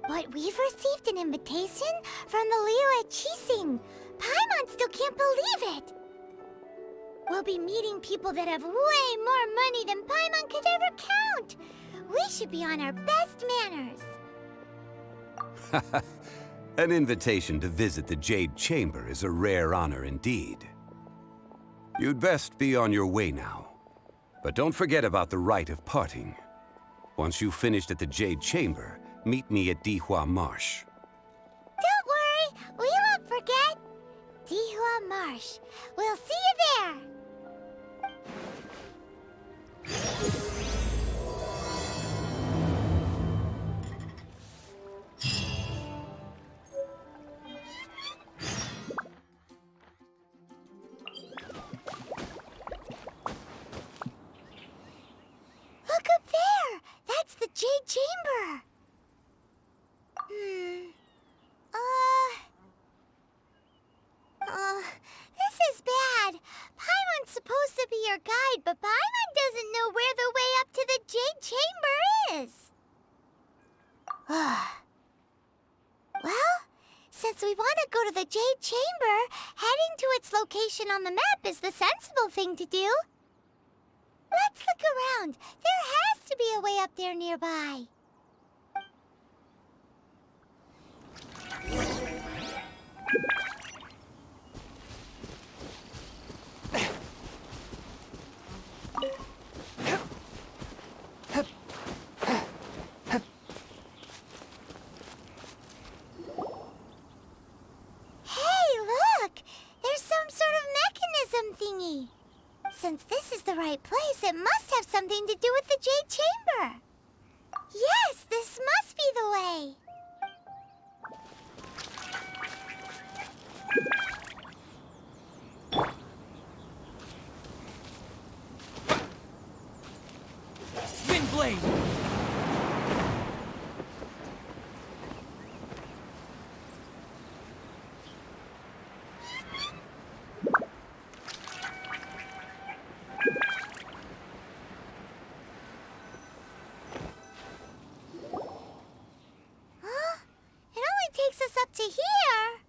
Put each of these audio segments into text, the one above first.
But we've received an invitation from the Leo at Chising. Paimon still can't believe it. We'll be meeting people that have way more money than Paimon could ever count. We should be on our best manners. An invitation to visit the Jade Chamber is a rare honor indeed. You'd best be on your way now. But don't forget about the rite of parting. Once you've finished at the Jade Chamber, meet me at Dihua Marsh. Don't worry, we won't forget. Dihua Marsh. We'll see you there. Look up there! That's the Jade Chamber! This is bad. Paimon's supposed to be your guide, but Paimon doesn't know where the way up to the Jade Chamber is. Well, since we want to go to the Jade Chamber, heading to its location on the map is the sensible thing to do. Let's look around. There has to be a way up there nearby. Hey, look! There's some sort of mechanism thingy. Since this is the right place, it must have something to do with the Jade Chamber. Yes, this must be the way. Spin blade! Takes us up to here.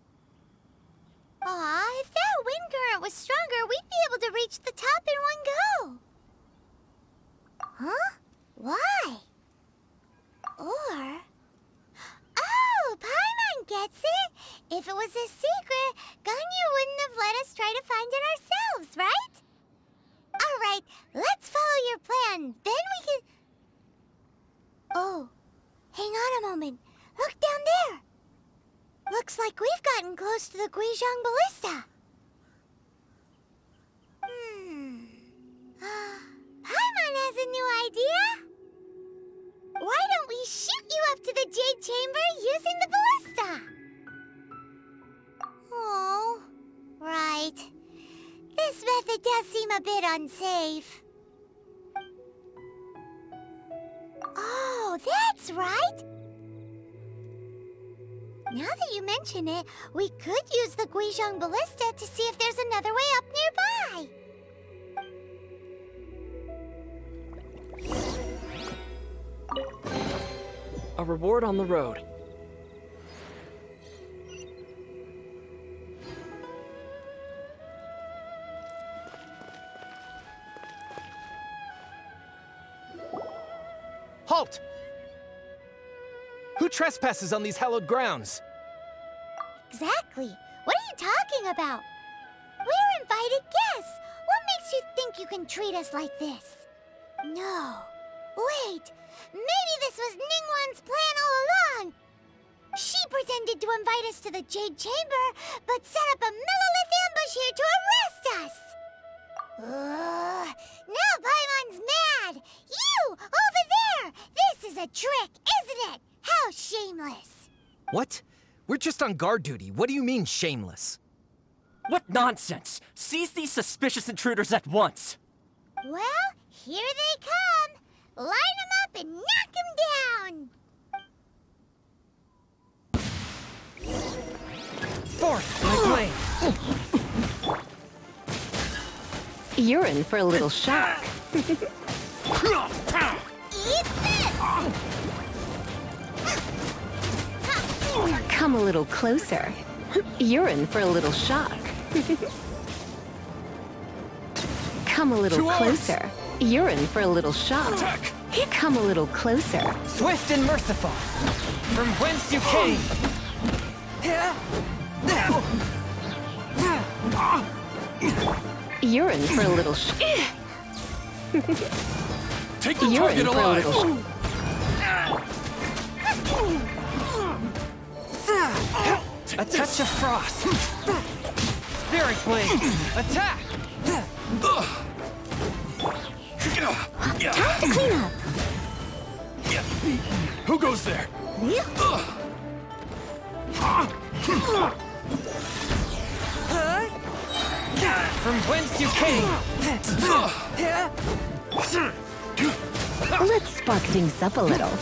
Aw, if that wind current was stronger, we'd be able to reach the top in one go. Huh? Why? Or... Oh, Paimon gets it! If it was a secret, Ganyu wouldn't have let us try to find it ourselves, right? Alright, let's follow your plan. Then we can... Oh, hang on a moment. Look down there. Looks like we've gotten close to the Guizhong Ballista. Paimon has a new idea. Why don't we shoot you up to the Jade Chamber using the ballista? Oh, right. This method does seem a bit unsafe. Oh, that's right. Now that you mention it, we could use the Guizhong Ballista to see if there's another way up nearby. A reward on the road. Halt! Who trespasses on these hallowed grounds? Exactly. What are you talking about? We're invited guests. What makes you think you can treat us like this? No. Wait. Maybe this was Ningguang's plan all along. She pretended to invite us to the Jade Chamber, but set up a Millilith ambush here to arrest us. Now Paimon's mad. You, over there. This is a trick, isn't it? How shameless! What? We're just on guard duty. What do you mean, shameless? What nonsense! Seize these suspicious intruders at once! Well, here they come! Line them up and knock them down! Forth, my blade! You're in for a little shock. Eat this! Come a little closer. You're in for a little shock. Come a little closer. You're in for a little shock. Attack! Come a little closer. Swift and merciful. From whence you came. You're in for a little Take the You're target in for a alive. little A touch of frost. Spirit blade. Attack! Time to clean up. Who goes there? From whence you came. Let's spark things up a little.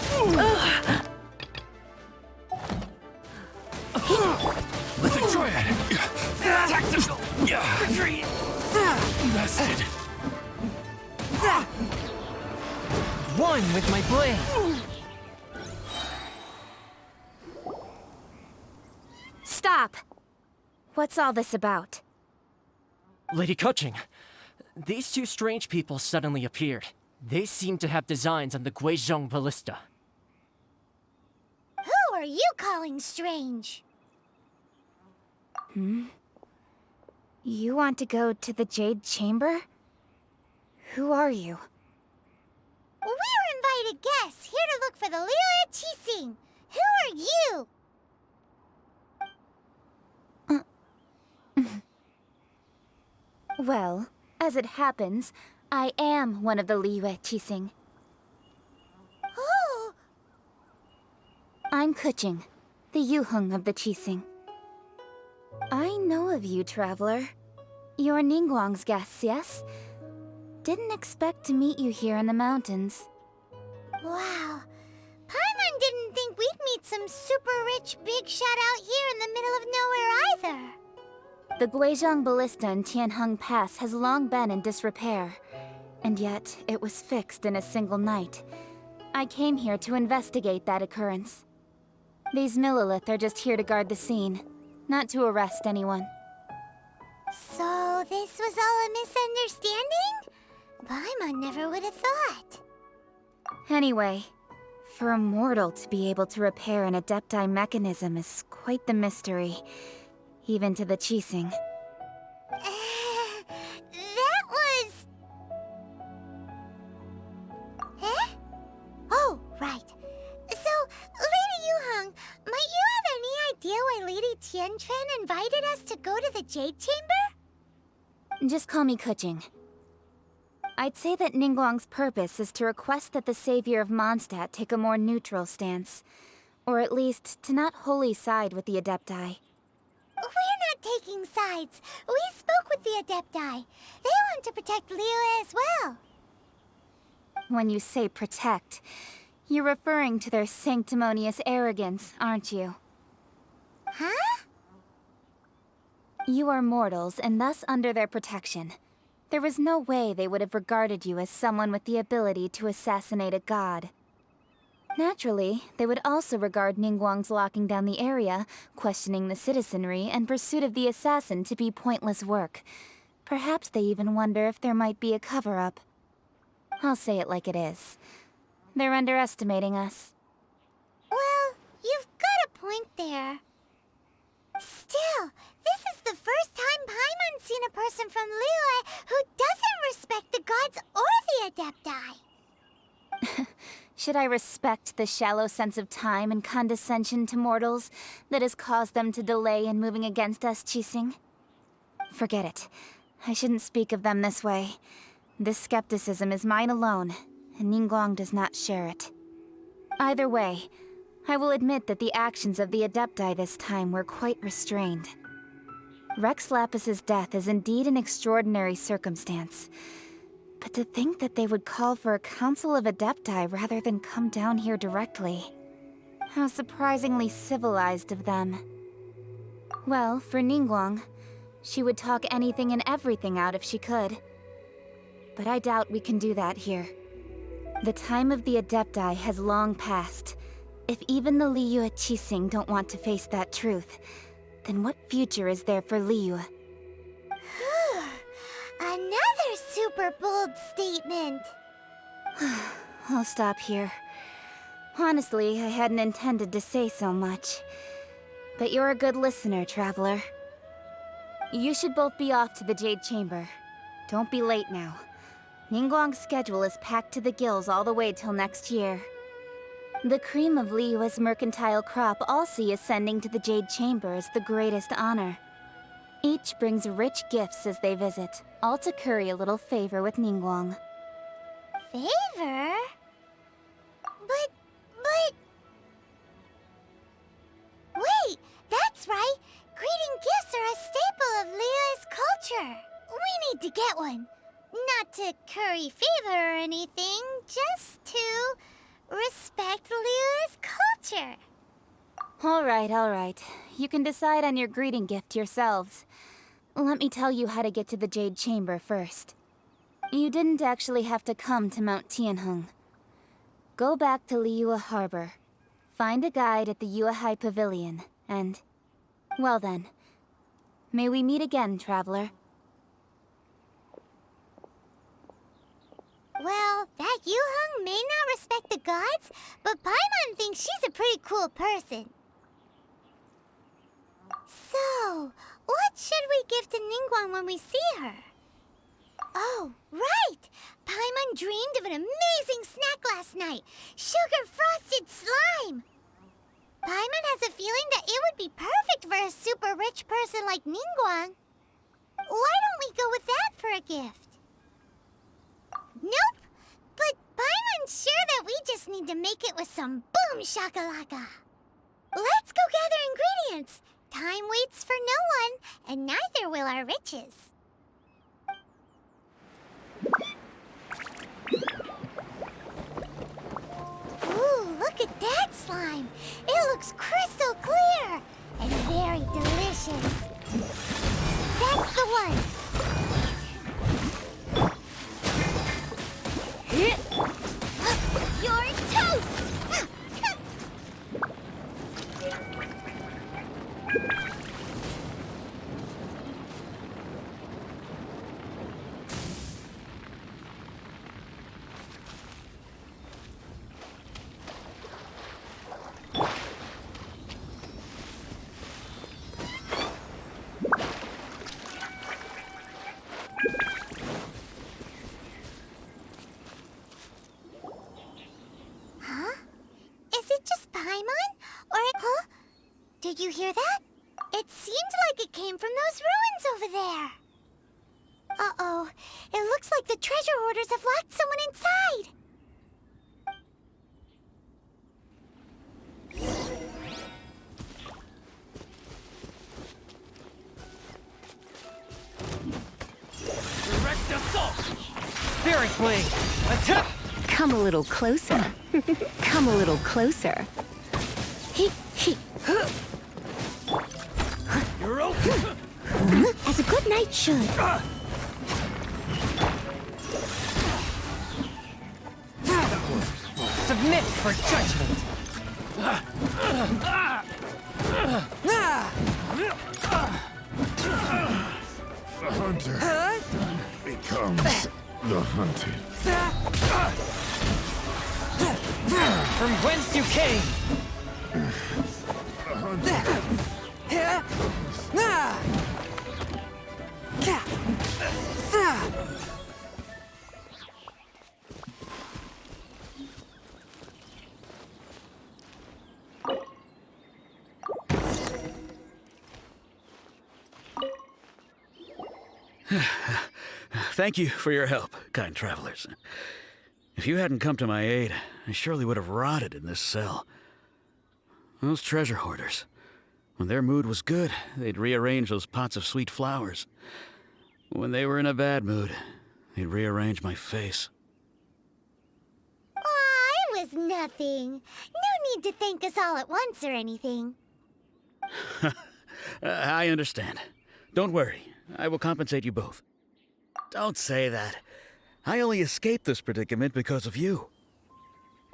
Let the triad. Tactical. Retreat. Bested. One with my blade. Stop! What's all this about? Lady Kuching, these two strange people suddenly appeared. They seem to have designs on the Guizhong Ballista. Who are you calling strange? You want to go to the Jade Chamber? Who are you? We're invited guests here to look for the Liu Qixing. Who are you? Well, as it happens, I am one of the Liu Qixing. Oh, I'm Kuching, the Yuheng of the Qixing. I know of you, traveler. You're Ningguang's guests, yes? Didn't expect to meet you here in the mountains. wow. Paimon didn't think we'd meet some super rich big shot out here in the middle of nowhere either. The Guizhong Ballista in Tianheng Pass has long been in disrepair, and yet it was fixed in a single night. I came here to investigate that occurrence. These Millilith are just here to guard the scene, not to arrest anyone. So this was all a misunderstanding? Paimon never would have thought. Anyway, for a mortal to be able to repair an Adepti mechanism is quite the mystery, even to the Qixing. That was... Eh? Oh, right. So, Lady Yuheng, might you have any idea why Lady Tianquan invited us to go to the Jade Chamber? Just call me Kuching. I'd say that Ningguang's purpose is to request that the savior of Mondstadt take a more neutral stance, or at least to not wholly side with the Adepti. We're not taking sides. We spoke with the Adepti. They want to protect Liyue as well. When you say protect, you're referring to their sanctimonious arrogance, aren't you? Huh? You are mortals, and thus under their protection. There was no way they would have regarded you as someone with the ability to assassinate a god. Naturally, they would also regard Ningguang's locking down the area, questioning the citizenry, and pursuit of the assassin to be pointless work. Perhaps they even wonder if there might be a cover-up. I'll say it like it is. They're underestimating us. Well, you've got a point there. Still, this is the first time Paimon's seen a person from Liyue who doesn't respect the gods or the Adepti. Should I respect the shallow sense of time and condescension to mortals that has caused them to delay in moving against us, Qixing? Forget it. I shouldn't speak of them this way. This skepticism is mine alone, and Ningguang does not share it. Either way, I will admit that the actions of the Adepti this time were quite restrained. Rex Lapis's death is indeed an extraordinary circumstance. But to think that they would call for a council of Adepti rather than come down here directly. How surprisingly civilized of them. Well, for Ningguang, she would talk anything and everything out if she could. But I doubt we can do that here. The time of the Adepti has long passed, If even the Liyue Qixing don't want to face that truth, then what future is there for Liyue? Another super bold statement. I'll stop here. Honestly, I hadn't intended to say so much. But you're a good listener, Traveler. You should both be off to the Jade Chamber. Don't be late now. Ningguang's schedule is packed to the gills all the way till next year. The cream of Liyue's mercantile crop all see ascending to the Jade Chamber as the greatest honor. Each brings rich gifts as they visit, all to curry a little favor with Ningguang. Favor? But... Wait, that's right! Greeting gifts are a staple of Liyue's culture! We need to get one. Not to curry favor or anything, just to respect Liyue's culture. Alright. You can decide on your greeting gift yourselves. Let me tell you how to get to the Jade Chamber first. You didn't actually have to come to Mount Tianheng. Go back to Liyue Harbor. Find a guide at the Yuehai Pavilion, and... well then. May we meet again, Traveler. Well, that Yuheng may not respect the gods, but Paimon thinks she's a pretty cool person. So, what should we give to Ningguang when we see her? Oh, right! Paimon dreamed of an amazing snack last night! Sugar-frosted slime! Paimon has a feeling that it would be perfect for a super rich person like Ningguang. Why don't we go with that for a gift? Nope! But Paimon's sure that we just need to make it with some boom shakalaka! Let's go gather ingredients! Time waits for no one, and neither will our riches. Ooh, look at that slime! It looks crystal clear! And very delicious! That's the one! You're toast! Did you hear that? It seemed like it came from those ruins over there. Uh-oh. It looks like the treasure hoarders have locked someone inside. Direct assault! Spirit Blade! Attack! Come a little closer. Come a little closer. He. You're open! As a good knight should. Submit for judgment! The hunter becomes the hunted. From whence you came! The hunter Thank you for your help, kind travelers. If you hadn't come to my aid, I surely would have rotted in this cell. Those treasure hoarders, when their mood was good, they'd rearrange those pots of sweet flowers. When they were in a bad mood, they'd rearrange my face. Aw, it was nothing. No need to thank us all at once or anything. I understand. Don't worry, I will compensate you both. Don't say that. I only escaped this predicament because of you.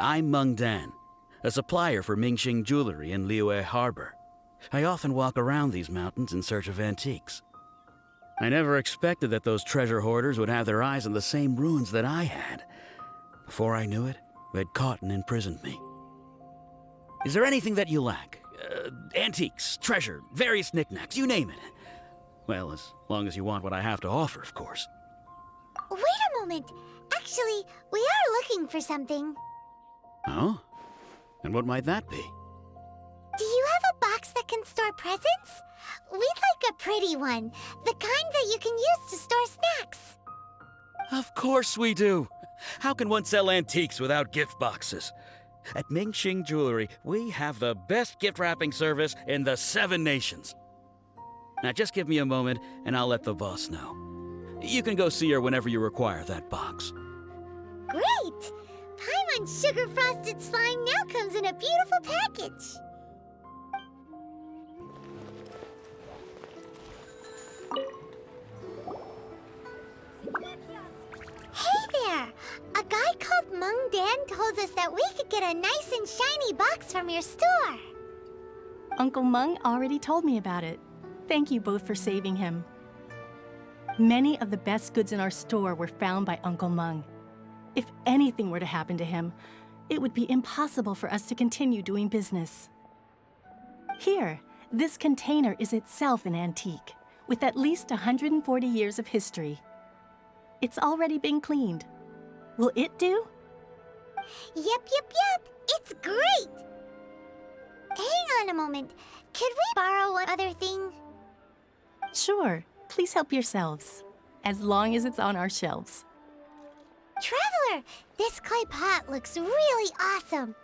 I'm Meng Dan. a supplier for Mingxing jewelry in Liyue Harbor. I often walk around these mountains in search of antiques. I never expected that those treasure hoarders would have their eyes on the same ruins that I had. Before I knew it, they'd caught and imprisoned me. Is there anything that you lack? Antiques, treasure, various knickknacks, you name it. Well, as long as you want what I have to offer, of course. Wait a moment. Actually, we are looking for something. Oh? And what might that be? Do you have a box that can store presents? We'd like a pretty one. The kind that you can use to store snacks. Of course we do. How can one sell antiques without gift boxes? At Mingxing Jewelry, we have the best gift wrapping service in the 7 nations. Now just give me a moment and I'll let the boss know. You can go see her whenever you require that box. Great! Paimon Sugar Frosted Slime now comes in a beautiful package. Hey there! A guy called Mung Dan told us that we could get a nice and shiny box from your store. Uncle Mung already told me about it. Thank you both for saving him. Many of the best goods in our store were found by Uncle Mung. If anything were to happen to him, it would be impossible for us to continue doing business. Here, this container is itself an antique, with at least 140 years of history. It's already been cleaned. Will it do? Yep. It's great! Hang on a moment. Could we borrow one other thing? Sure, please help yourselves, as long as it's on our shelves. Traveler, this clay pot looks really awesome.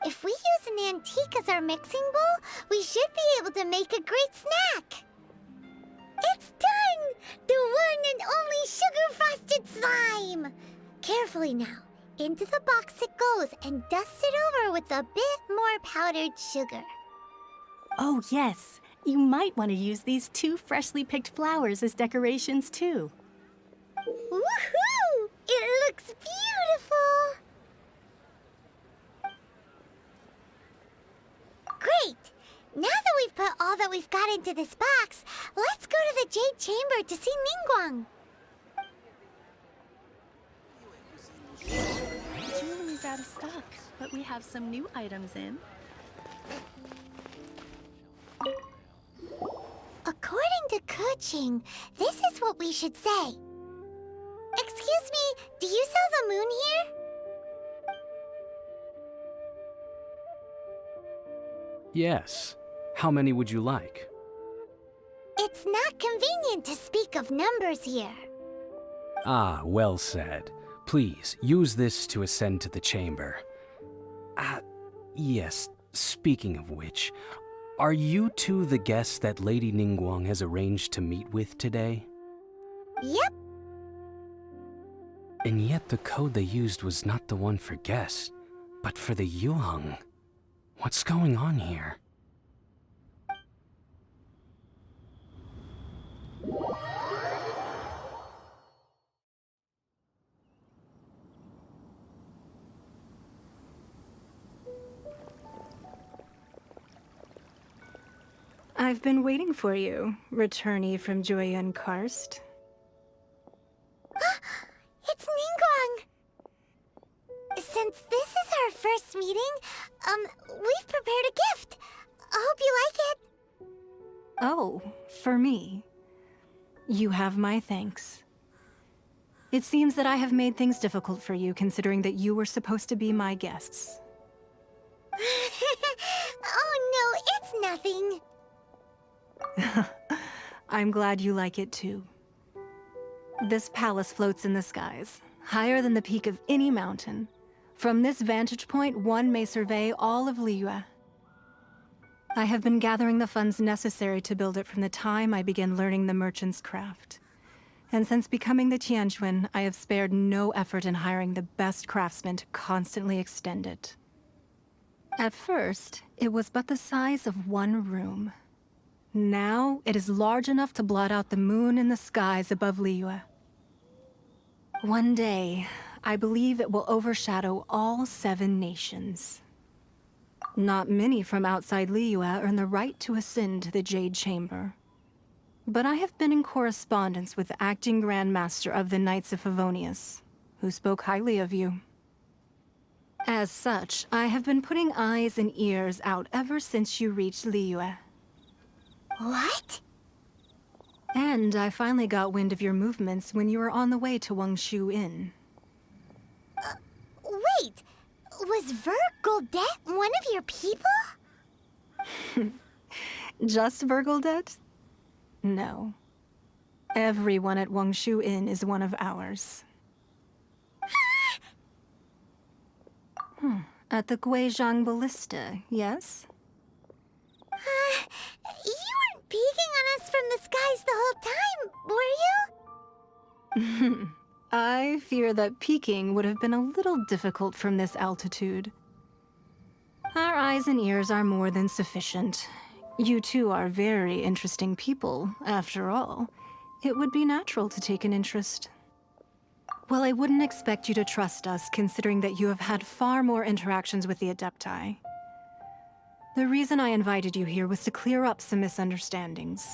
If we use an antique as our mixing bowl, we should be able to make a great snack. It's done! The one and only sugar-frosted slime! Carefully now. Into the box it goes and dust it over with a bit more powdered sugar. Oh yes, you might want to use these 2 freshly picked flowers as decorations too. Woohoo! It looks beautiful! Great! Now that we've put all that we've got into this box, let's go to the Jade Chamber to see Ningguang. Jewelry's out of stock, but we have some new items in. According to Kuching, this is what we should say. Excuse me, do you sell the moon here? Yes. How many would you like? It's not convenient to speak of numbers here. Ah, well said. Please, use this to ascend to the chamber. Yes, speaking of which, are you two the guests that Lady Ningguang has arranged to meet with today? Yep. And yet the code they used was not the one for guests, but for the Yuheng. What's going on here? I've been waiting for you, returnee from Joyun Karst. It's Ningguang! Since this is our first meeting, we've prepared a gift. I hope you like it. Oh, for me. You have my thanks. It seems that I have made things difficult for you, considering that you were supposed to be my guests. Oh no, it's nothing. I'm glad you like it too. This palace floats in the skies, higher than the peak of any mountain. From this vantage point, one may survey all of Liyue. I have been gathering the funds necessary to build it from the time I began learning the merchant's craft. And since becoming the Tianjuan, I have spared no effort in hiring the best craftsmen to constantly extend it. At first, it was but the size of one room. Now, it is large enough to blot out the moon in the skies above Liyue. One day, I believe it will overshadow all 7 nations. Not many from outside Liyue earn the right to ascend to the Jade Chamber. But I have been in correspondence with the acting Grand Master of the Knights of Favonius, who spoke highly of you. As such, I have been putting eyes and ears out ever since you reached Liyue. What? And I finally got wind of your movements when you were on the way to Wangshu Inn. Wait! Was Vergoldet one of your people? Just Vergoldet? No. Everyone at Wangshu Inn is one of ours. At the Guizhang Ballista, yes? You weren't peeking on us from the skies the whole time, were you? I fear that peeking would have been a little difficult from this altitude. Our eyes and ears are more than sufficient. You two are very interesting people, after all. It would be natural to take an interest. Well, I wouldn't expect you to trust us, considering that you have had far more interactions with the Adepti. The reason I invited you here was to clear up some misunderstandings.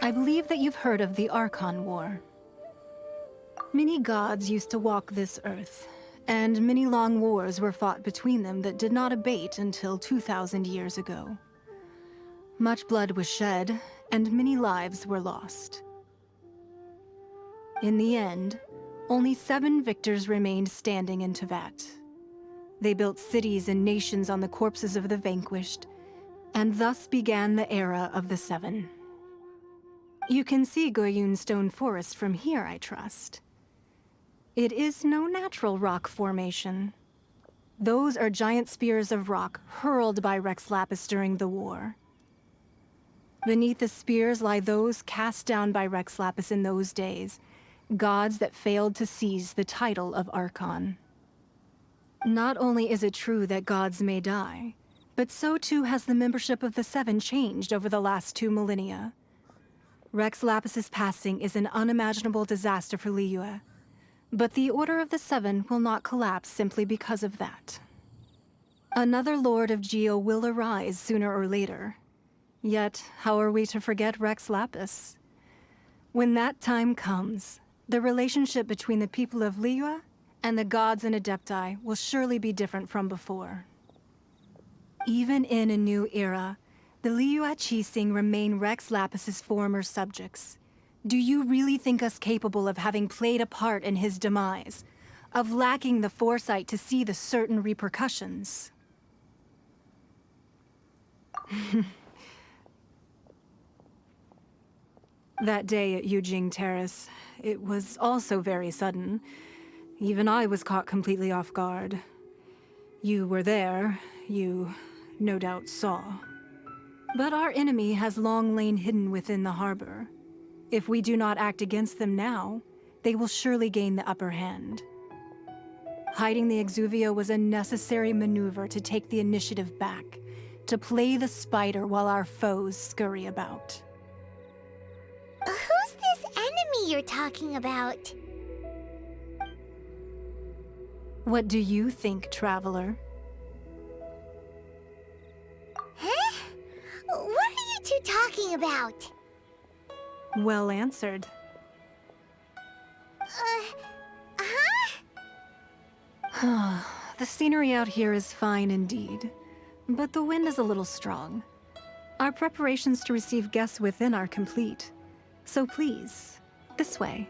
I believe that you've heard of the Archon War. Many gods used to walk this earth, and many long wars were fought between them that did not abate until 2,000 years ago. Much blood was shed, and many lives were lost. In the end, only 7 victors remained standing in Tevat. They built cities and nations on the corpses of the vanquished, and thus began the era of the 7. You can see Goyun Stone Forest from here, I trust. It is no natural rock formation. Those are giant spears of rock hurled by Rex Lapis during the war. Beneath the spears lie those cast down by Rex Lapis in those days, gods that failed to seize the title of Archon. Not only is it true that gods may die, but so too has the membership of the 7 changed over the last 2 millennia. Rex Lapis's passing is an unimaginable disaster for Liyue, but the Order of the 7 will not collapse simply because of that. Another Lord of Geo will arise sooner or later. Yet, how are we to forget Rex Lapis? When that time comes, the relationship between the people of Liyue and the gods and Adepti will surely be different from before. Even in a new era, the Liyue Qixing remain Rex Lapis's former subjects. Do you really think us capable of having played a part in his demise? Of lacking the foresight to see the certain repercussions? That day at Yujing Terrace, it was also very sudden. Even I was caught completely off guard. You were there, you no doubt saw. But our enemy has long lain hidden within the harbor. If we do not act against them now, they will surely gain the upper hand. Hiding the Exuvio was a necessary maneuver to take the initiative back, to play the spider while our foes scurry about. Who's this enemy you're talking about? What do you think, Traveler? Huh? What are you two talking about? Well answered. The scenery out here is fine indeed, but the wind is a little strong. Our preparations to receive guests within are complete, so please, this way.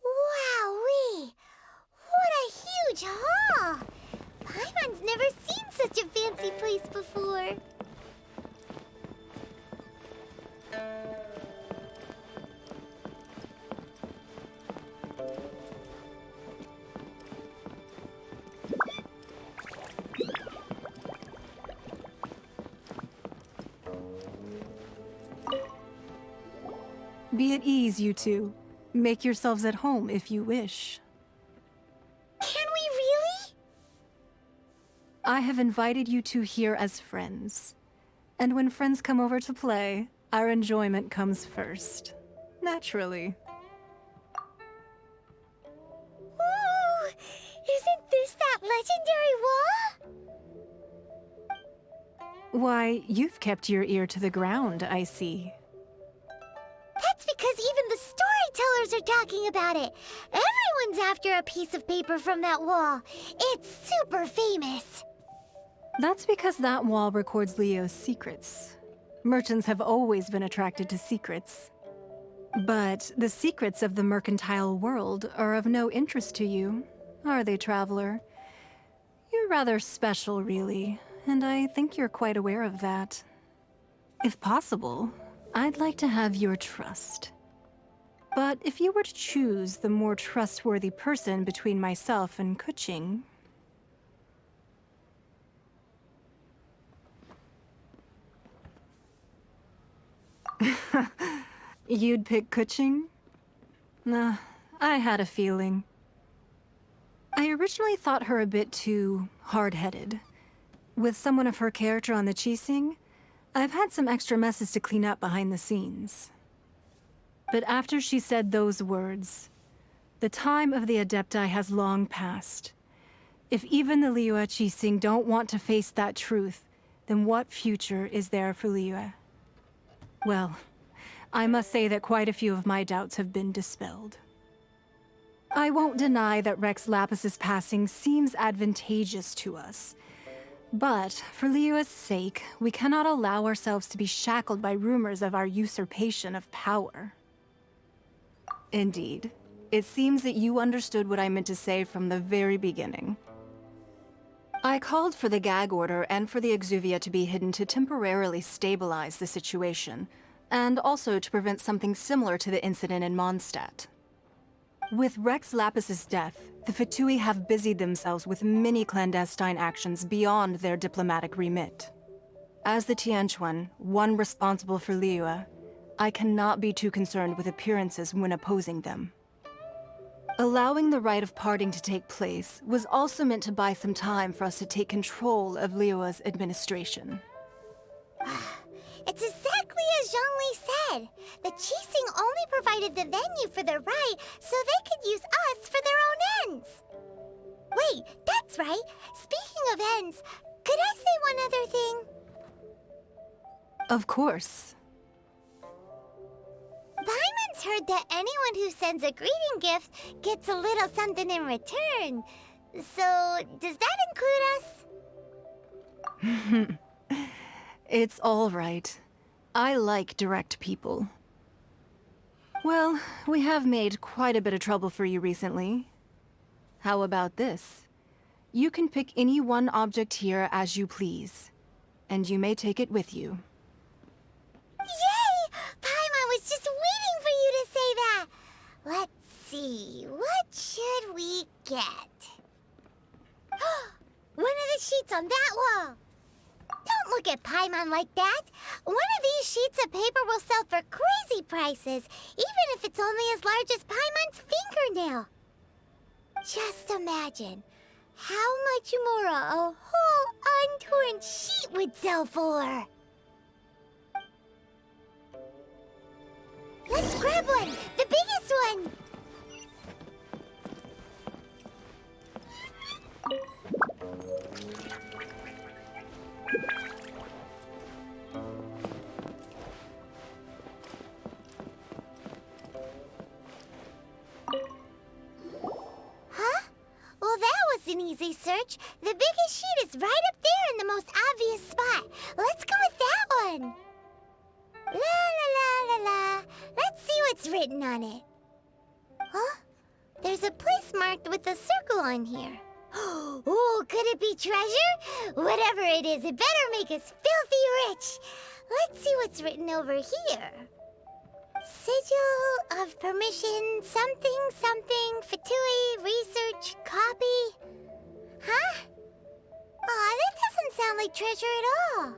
Wowee! What a huge hall! Paimon's never seen such a fancy place before. Be at ease, you two. Make yourselves at home if you wish. Can we really? I have invited you two here as friends. And when friends come over to play, our enjoyment comes first. Naturally. Ooh! Isn't this that legendary wall? Why, you've kept your ear to the ground, I see. That's because even the storytellers are talking about it. Everyone's after a piece of paper from that wall. It's super famous. That's because that wall records Leo's secrets. Merchants have always been attracted to secrets. But the secrets of the mercantile world are of no interest to you, are they, traveler? You're rather special, really, and I think you're quite aware of that. If possible, I'd like to have your trust. But if you were to choose the more trustworthy person between myself and Kuching... You'd pick Kuching? Nah, I had a feeling. I originally thought her a bit too hard-headed. With someone of her character on the Qixing, I've had some extra messes to clean up behind the scenes. But after she said those words, the time of the Adepti has long passed. If even the Liyue Qixing don't want to face that truth, then what future is there for Liyue? Well, I must say that quite a few of my doubts have been dispelled. I won't deny that Rex Lapis's passing seems advantageous to us. But, for Liyue's sake, we cannot allow ourselves to be shackled by rumors of our usurpation of power. Indeed. It seems that you understood what I meant to say from the very beginning. I called for the gag order and for the Exuvia to be hidden to temporarily stabilize the situation, and also to prevent something similar to the incident in Mondstadt. With Rex Lapis's death, the Fatui have busied themselves with many clandestine actions beyond their diplomatic remit. As the Tianquan, one responsible for Liyue, I cannot be too concerned with appearances when opposing them. Allowing the rite of parting to take place was also meant to buy some time for us to take control of Liyue's administration. It's exactly as Zhongli said. The Qixing only provided the venue for the rite so they could use us for their own ends. Wait, that's right. Speaking of ends, could I say one other thing? Of course. Paimon's heard that anyone who sends a greeting gift gets a little something in return. So, does that include us? It's all right. I like direct people. Well, we have made quite a bit of trouble for you recently. How about this? You can pick any one object here as you please, and you may take it with you. Yay! Paimon was just waiting for you to say that! Let's see, what should we get? One of the sheets on that wall! Don't look at Paimon like that! One of these sheets of paper will sell for crazy prices, even if it's only as large as Paimon's fingernail. Just imagine how much more a whole untorn sheet would sell for. Let's grab one! The biggest one! Huh? Well, that was an easy search. The biggest sheet is right up there in the most obvious spot. Let's go with that one. La la la la la. Let's see what's written on it. Huh? There's a place marked with a circle on here. Oh, could it be treasure? Whatever it is, it better make us filthy rich. Let's see what's written over here. Sigil of permission, something, something, Fatui, research, copy. Huh? Aw, that doesn't sound like treasure at all.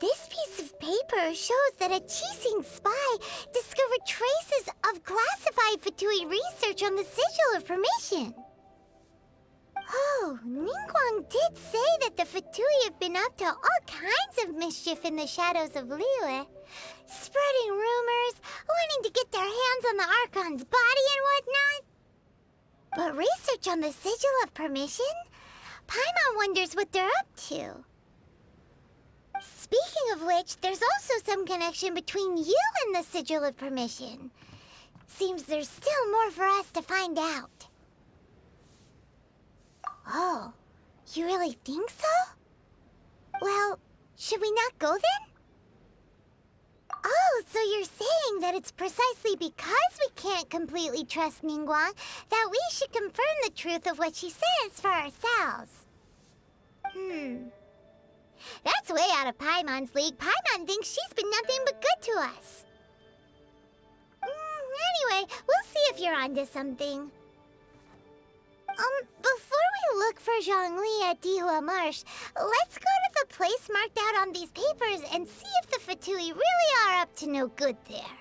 This piece of paper shows that a Qixing spy discovered traces of classified Fatui research on the Sigil of Permission. Oh, Ningguang did say that the Fatui have been up to all kinds of mischief in the shadows of Liyue, spreading rumors, wanting to get their hands on the Archon's body and whatnot. But research on the Sigil of Permission? Paimon wonders what they're up to. Speaking of which, there's also some connection between you and the Sigil of Permission. Seems there's still more for us to find out. Oh, you really think so? Well, should we not go then? Oh, so you're saying that it's precisely because we can't completely trust Ningguang that we should confirm the truth of what she says for ourselves. That's way out of Paimon's league. Paimon thinks she's been nothing but good to us. Anyway, we'll see if you're onto something. Before we look for Zhongli at Dihua Marsh, let's go to the place marked out on these papers and see if the Fatui really are up to no good there.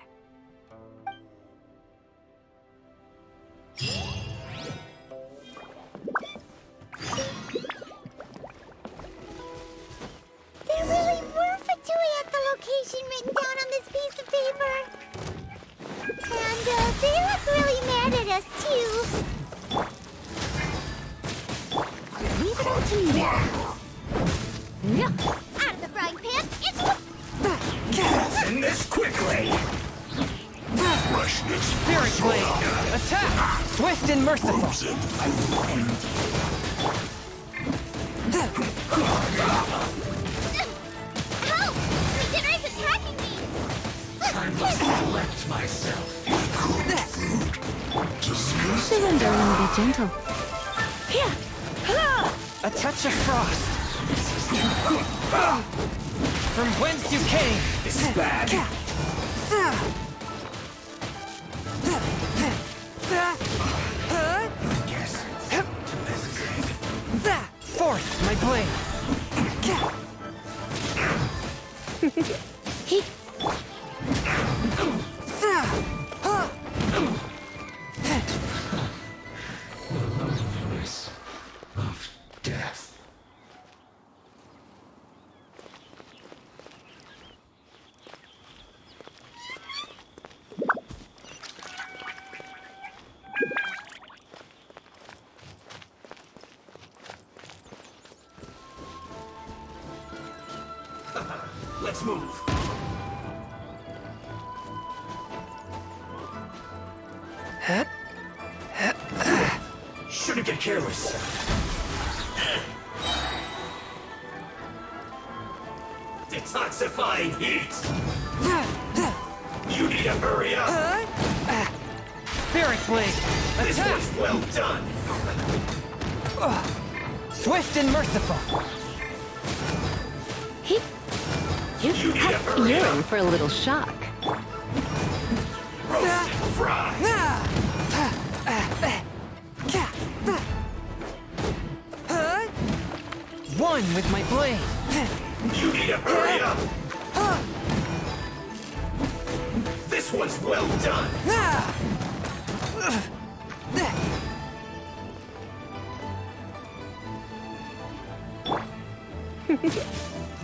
There really were Fatui at the location written down on this piece of paper. And they look really mad at us, too. Leave it up to me. Out of the frying pan, it's... In this quickly! Freshness. Spirit Blade! Attack! Swift and merciful! Help! Regenerate's attacking me! I must collect myself. Surrender and be gentle. Here! A touch of frost! From whence you came! This is bad. Forth, my blade! Of death. Let's move. Shouldn't get careless. Detoxifying heat. You need to hurry up. Spirit Blade! This Attack! one's well done. Swift and merciful! You need to hurry You're up. in for a little shock. Roast and fry. One with my blade! You need to hurry up. This one's well done.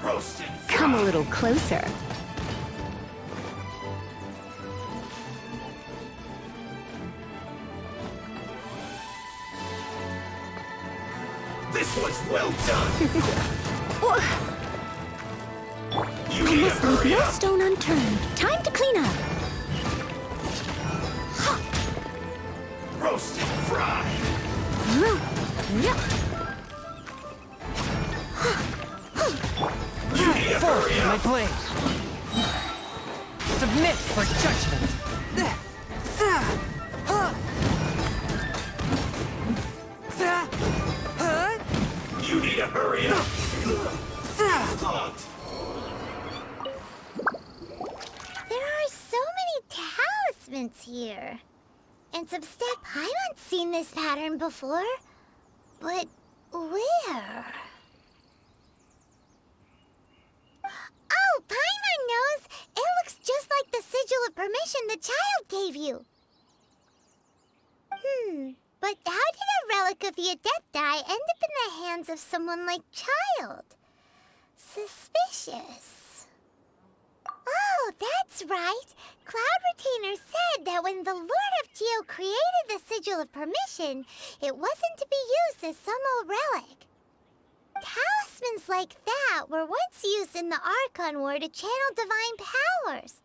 Roast and fry. Come a little closer. This one's well done. You I need to must leave hurry no up. stone unturned. Time to clean up. Roast and fry. You need to Forth, hurry my up. blade! Submit for judgment! You need to hurry up. Clogged. There are so many talismans here. And some stuff I haven't seen this pattern before. But where? Oh, permission the child gave you. But how did a relic of the Adepti end up in the hands of someone like Child? Suspicious. Oh, that's right. Cloud Retainer said that when the Lord of Geo created the Sigil of Permission, it wasn't to be used as some old relic. Talismans like that were once used in the Archon War to channel divine powers.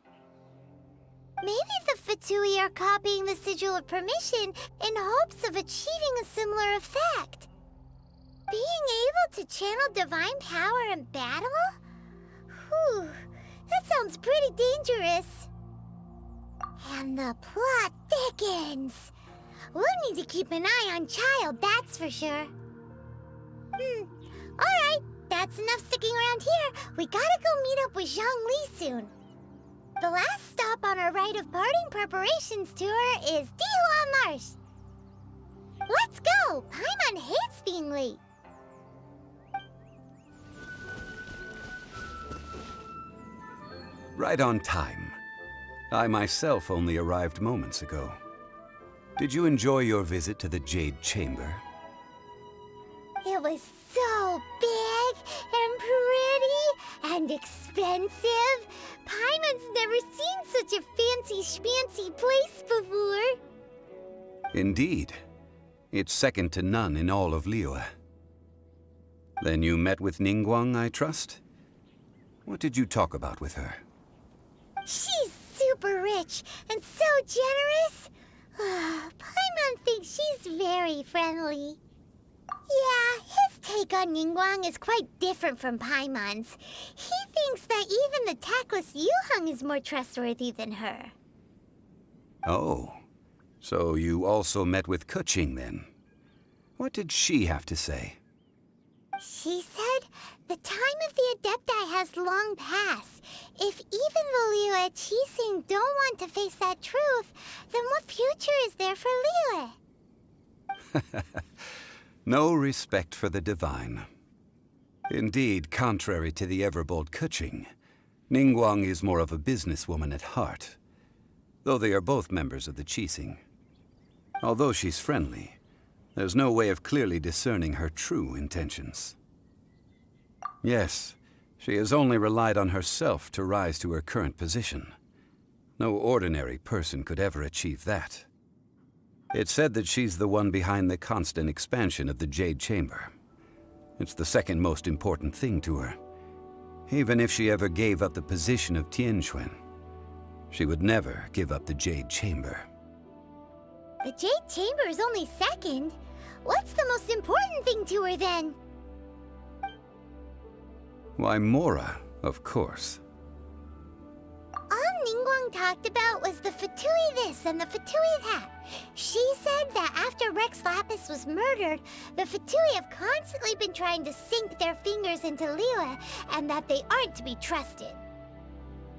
Maybe the Fatui are copying the Sigil of Permission in hopes of achieving a similar effect. Being able to channel divine power in battle? Whew, that sounds pretty dangerous. And the plot thickens. We'll need to keep an eye on Child, that's for sure. Alright, that's enough sticking around here. We gotta go meet up with Zhongli soon. The last stop on our rite of parting preparations tour is Dihua Marsh. Let's go! Paimon hates being late. Right on time. I myself only arrived moments ago. Did you enjoy your visit to the Jade Chamber? It was so big and pretty and expensive. Paimon's never seen such a fancy schmancy place before. Indeed. It's second to none in all of Liyue. Then you met with Ningguang, I trust? What did you talk about with her? She's super rich and so generous. Paimon thinks she's very friendly. Yeah, his take on Ningguang is quite different from Paimon's. He thinks that even the tactless Yuheng is more trustworthy than her. Oh, so you also met with Keqing then? What did she have to say? She said the time of the Adepti has long passed. If even the Liyue Qixing don't want to face that truth, then what future is there for Liyue? No respect for the divine. Indeed, contrary to the ever-bold Keqing, Ningguang is more of a businesswoman at heart, though they are both members of the Qixing. Although she's friendly, there's no way of clearly discerning her true intentions. Yes, she has only relied on herself to rise to her current position. No ordinary person could ever achieve that. It's said that she's the one behind the constant expansion of the Jade Chamber. It's the second most important thing to her. Even if she ever gave up the position of Tianquan, she would never give up the Jade Chamber. The Jade Chamber is only second. What's the most important thing to her then? Why, Mora, of course. All Ningguang talked about was the Fatui this and the Fatui that. She said that after Rex Lapis was murdered, the Fatui have constantly been trying to sink their fingers into Liyue, and that they aren't to be trusted.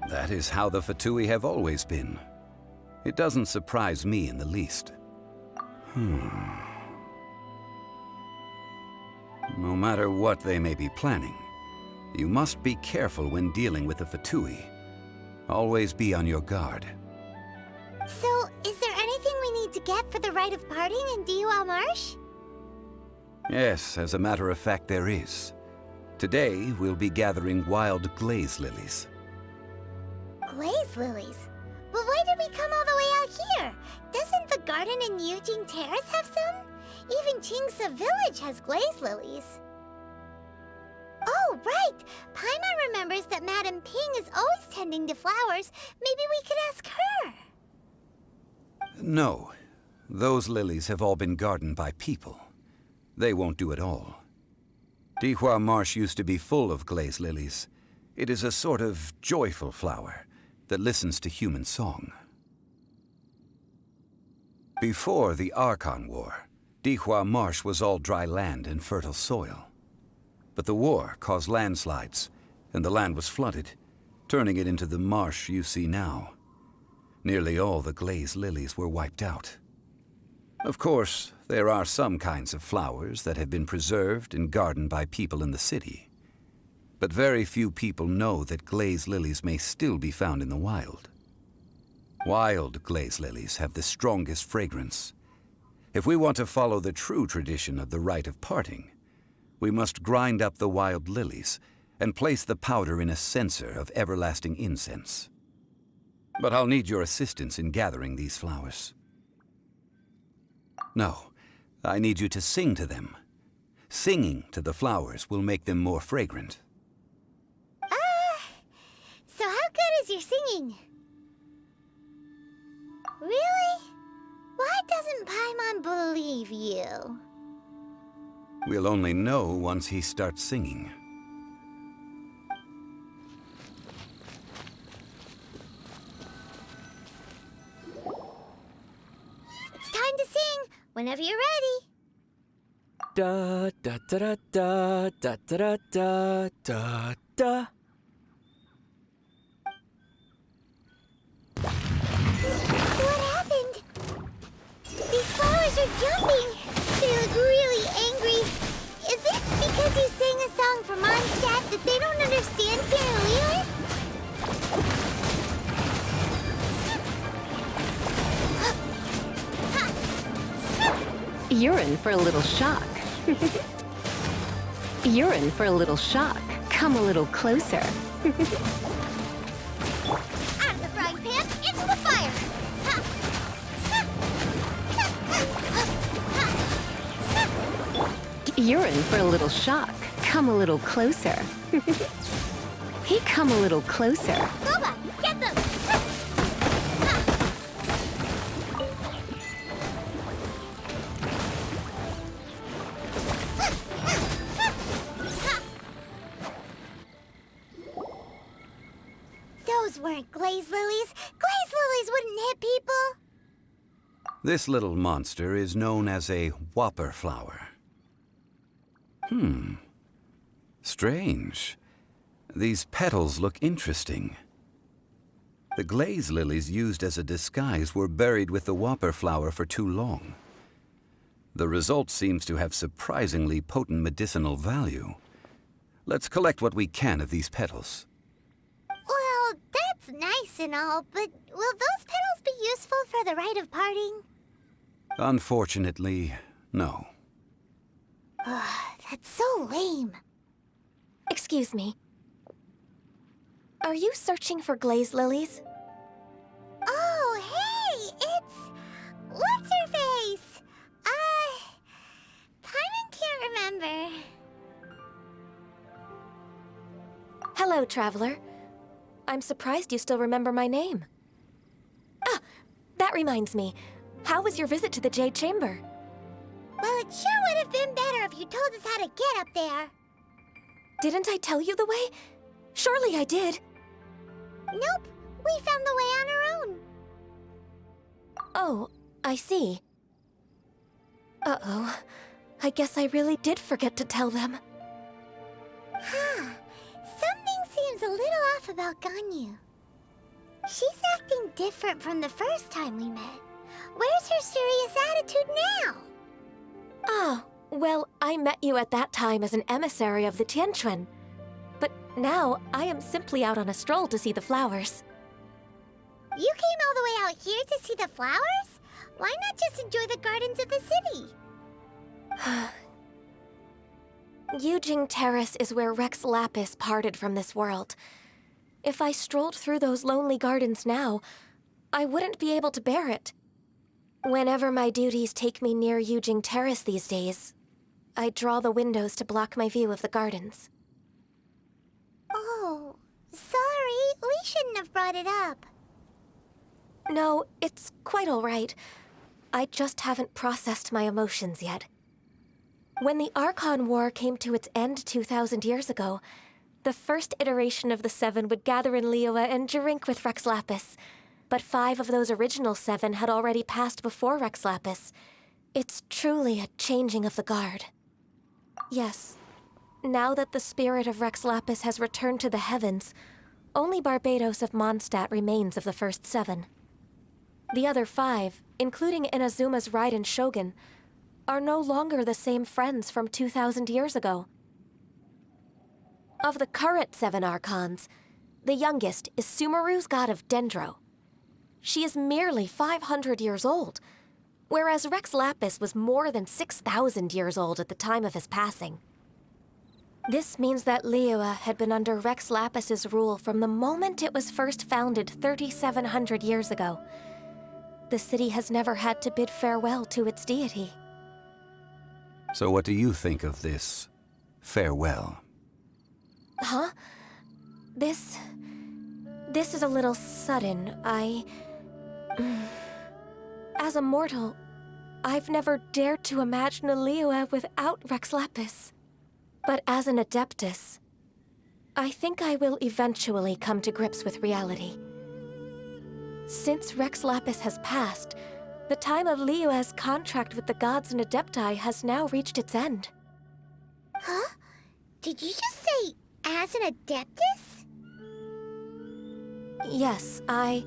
That is how the Fatui have always been. It doesn't surprise me in the least. No matter what they may be planning, you must be careful when dealing with the Fatui. Always be on your guard. So, is there anything we need to get for the rite of parting in Dihua Marsh? Yes, as a matter of fact, there is. Today, we'll be gathering wild glaze lilies. Glaze lilies? But why did we come all the way out here? Doesn't the garden in Yujing Terrace have some? Even Qingse Village has glaze lilies. Oh, right! Paimon remembers that Madame Ping is always tending to flowers. Maybe we could ask her. No. Those lilies have all been gardened by people. They won't do it all. Dihua Marsh used to be full of glaze lilies. It is a sort of joyful flower that listens to human song. Before the Archon War, Dihua Marsh was all dry land and fertile soil. But the war caused landslides, and the land was flooded, turning it into the marsh you see now. Nearly all the glaze lilies were wiped out. Of course, there are some kinds of flowers that have been preserved and gardened by people in the city. But very few people know that glaze lilies may still be found in the wild. Wild glaze lilies have the strongest fragrance. If we want to follow the true tradition of the rite of parting, we must grind up the wild lilies and place the powder in a censer of everlasting incense. But I'll need your assistance in gathering these flowers. No, I need you to sing to them. Singing to the flowers will make them more fragrant. So how good is your singing? Really? Why doesn't Paimon believe you? We'll only know once he starts singing. It's time to sing, whenever you're ready. Da da da da da da da da da da. What happened? These flowers are jumping. They look really angry. Is it because you sang a song for Mondstadt that they don't understand here in Liyue? You're in for a little shock. You're in for a little shock. Come a little closer. Out of the frying pan, into the fire! You're in for a little shock. Come a little closer. He come a little closer. Boba, get them! Those weren't glaze lilies. Glaze lilies wouldn't hit people. This little monster is known as a whopper flower. Strange. These petals look interesting. The glaze lilies used as a disguise were buried with the whopper flower for too long. The result seems to have surprisingly potent medicinal value. Let's collect what we can of these petals. Well, that's nice and all, but will those petals be useful for the rite of parting? Unfortunately, no. That's so lame. Excuse me. Are you searching for glaze lilies? Oh, hey! It's... What's-her-face? Paimon can't remember. Hello, traveler. I'm surprised you still remember my name. Ah, that reminds me. How was your visit to the Jade Chamber? Well, it sure would have been better if you told us how to get up there. Didn't I tell you the way? Surely I did. Nope, we found the way on our own. Oh, I see. Uh-oh. I guess I really did forget to tell them. Something seems a little off about Ganyu. She's acting different from the first time we met. Where's her serious attitude now? Ah, well, I met you at that time as an emissary of the Tianquan. But now, I am simply out on a stroll to see the flowers. You came all the way out here to see the flowers? Why not just enjoy the gardens of the city? Yujing Terrace is where Rex Lapis parted from this world. If I strolled through those lonely gardens now, I wouldn't be able to bear it. Whenever my duties take me near Yujing Terrace these days, I draw the windows to block my view of the gardens. Oh, sorry. We shouldn't have brought it up. No, it's quite all right. I just haven't processed my emotions yet. When the Archon War came to its end 2,000 years ago, the first iteration of the Seven would gather in Liyue and drink with Rex Lapis. But 5 of those original 7 had already passed before Rex Lapis. It's truly a changing of the guard. Yes, now that the spirit of Rex Lapis has returned to the heavens, only Barbados of Mondstadt remains of the first 7. The other 5, including Inazuma's Raiden Shogun, are no longer the same friends from 2,000 years ago. Of the current 7 Archons, the youngest is Sumeru's god of Dendro. she is merely 500 years old, whereas Rex Lapis was more than 6,000 years old at the time of his passing. This means that Liyue had been under Rex Lapis's rule from the moment it was first founded 3,700 years ago. The city has never had to bid farewell to its deity. So what do you think of this farewell? Huh? This is a little sudden. As a mortal, I've never dared to imagine a Liyue without Rex Lapis. But as an Adeptus, I think I will eventually come to grips with reality. Since Rex Lapis has passed, the time of Liyue's contract with the gods and Adepti has now reached its end. Huh? Did you just say, as an Adeptus? Yes, I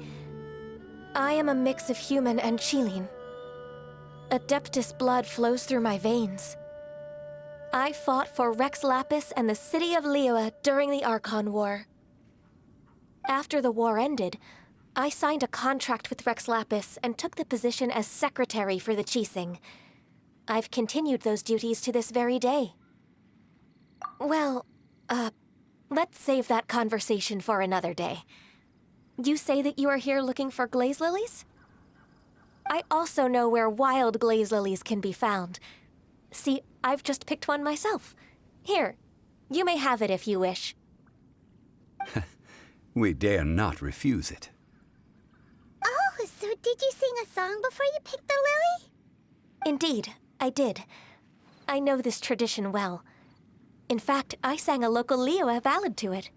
am a mix of human and Qilin. Adeptus blood flows through my veins. I fought for Rex Lapis and the city of Liyue during the Archon War. After the war ended, I signed a contract with Rex Lapis and took the position as secretary for the Qixing. I've continued those duties to this very day. Well, let's save that conversation for another day. You say that you are here looking for glaze lilies? I also know where wild glaze lilies can be found. See, I've just picked one myself. Here, you may have it if you wish. We dare not refuse it. Oh, so did you sing a song before you picked the lily? Indeed, I did. I know this tradition well. In fact, I sang a local Liyue ballad to it.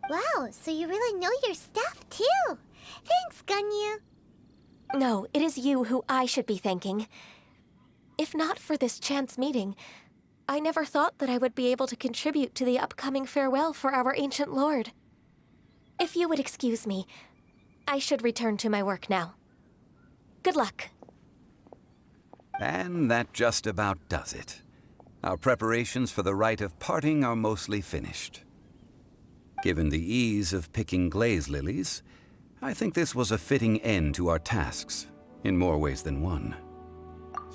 Wow, so you really know your stuff, too. Thanks, Gunyu. No, it is you who I should be thanking. If not for this chance meeting, I never thought that I would be able to contribute to the upcoming farewell for our ancient lord. If you would excuse me, I should return to my work now. Good luck. And that just about does it. Our preparations for the rite of parting are mostly finished. Given the ease of picking glaze lilies, I think this was a fitting end to our tasks, in more ways than one.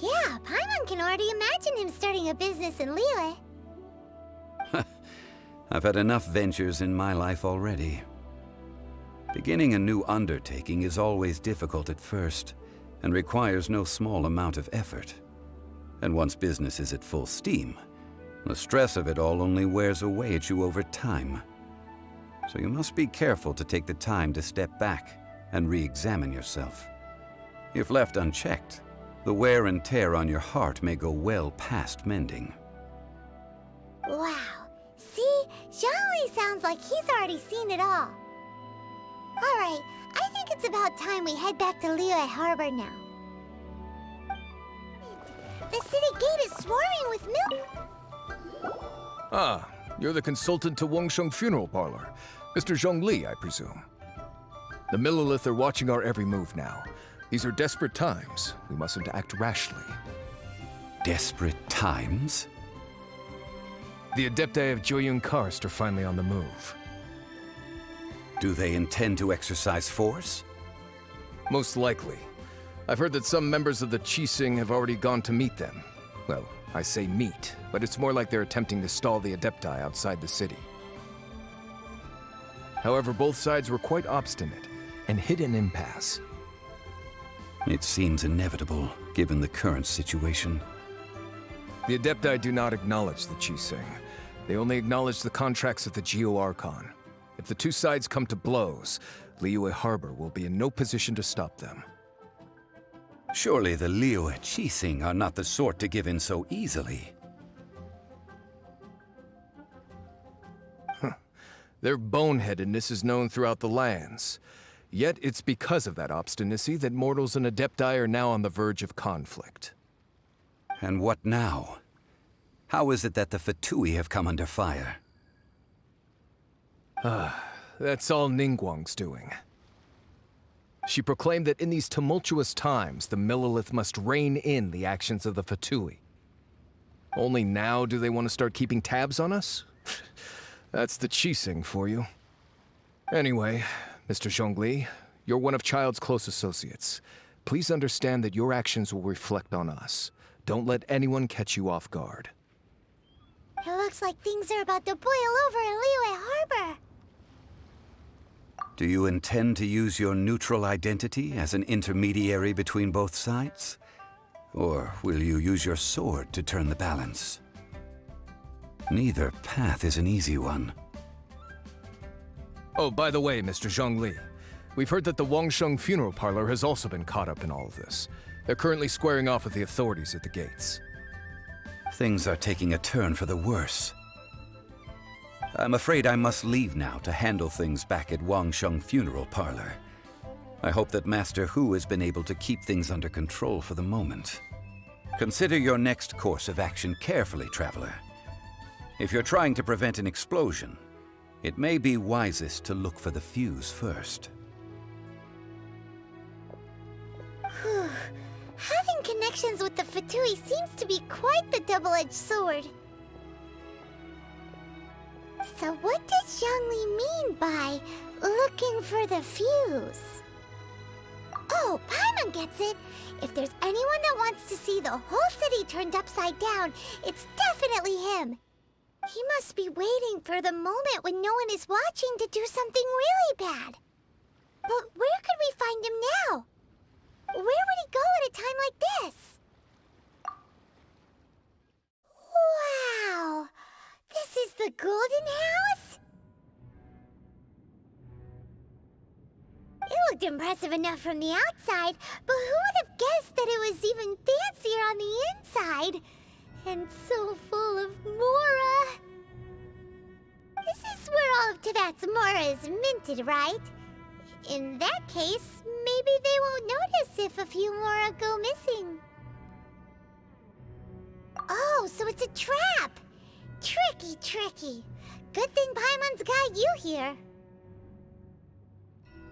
Yeah, Paimon can already imagine him starting a business in Liyue. I've had enough ventures in my life already. Beginning a new undertaking is always difficult at first, and requires no small amount of effort. And once business is at full steam, the stress of it all only wears away at you over time. So you must be careful to take the time to step back and re-examine yourself. If left unchecked, the wear and tear on your heart may go well past mending. Wow. See? Zhongli sounds like he's already seen it all. Alright, I think it's about time we head back to Liyue Harbor now. The city gate is swarming with milk. Ah, you're the consultant to Wangsheng Funeral Parlor. Mr. Zhongli, I presume. The Millilith are watching our every move now. These are desperate times. We mustn't act rashly. Desperate times? The Adepti of Joyun Karst are finally on the move. Do they intend to exercise force? Most likely. I've heard that some members of the Qixing have already gone to meet them. Well, I say meet, but it's more like they're attempting to stall the Adepti outside the city. However, both sides were quite obstinate and hit an impasse. It seems inevitable, given the current situation. The Adepti do not acknowledge the Qixing. They only acknowledge the contracts of the Geo-Archon. If the two sides come to blows, Liyue Harbor will be in no position to stop them. Surely the Liyue Qixing are not the sort to give in so easily. Their boneheadedness is known throughout the lands. Yet it's because of that obstinacy that mortals and Adepti are now on the verge of conflict. And what now? How is it that the Fatui have come under fire? That's all Ningguang's doing. She proclaimed that in these tumultuous times, the Millilith must rein in the actions of the Fatui. Only now do they want to start keeping tabs on us? That's the Qixing for you. Anyway, Mr. Zhongli, You're one of Child's close associates. Please understand that your actions will reflect on us. Don't let anyone catch you off guard. It looks like things are about to boil over in Liyue Harbor. Do you intend to use your neutral identity as an intermediary between both sides? Or will you use your sword to turn the balance? Neither path is an easy one. Oh, by the way, Mr. Zhongli, we've heard that the Wangsheng funeral parlor has also been caught up in all of this. They're currently squaring off with the authorities at the gates. Things are taking a turn for the worse. I'm afraid I must leave now to handle things back at Wangsheng funeral parlor. I hope that Master Hu has been able to keep things under control for the moment. Consider your next course of action carefully, Traveler. If you're trying to prevent an explosion, it may be wisest to look for the fuse first. Whew. Having connections with the Fatui seems to be quite the double-edged sword. So what does Zhongli mean by looking for the fuse? Oh, Paimon gets it! If there's anyone that wants to see the whole city turned upside down, it's definitely him! He must be waiting for the moment when no one is watching to do something really bad. But where could we find him now? Where would he go at a time like this? Wow! This is the Golden House? It looked impressive enough from the outside, but who would have guessed that it was even fancier on the inside? And so full of Mora. This is where all of Teyvat's Mora is minted, right? In that case, maybe they won't notice if a few Mora go missing. Oh, so it's a trap! Tricky, tricky. Good thing Paimon's got you here.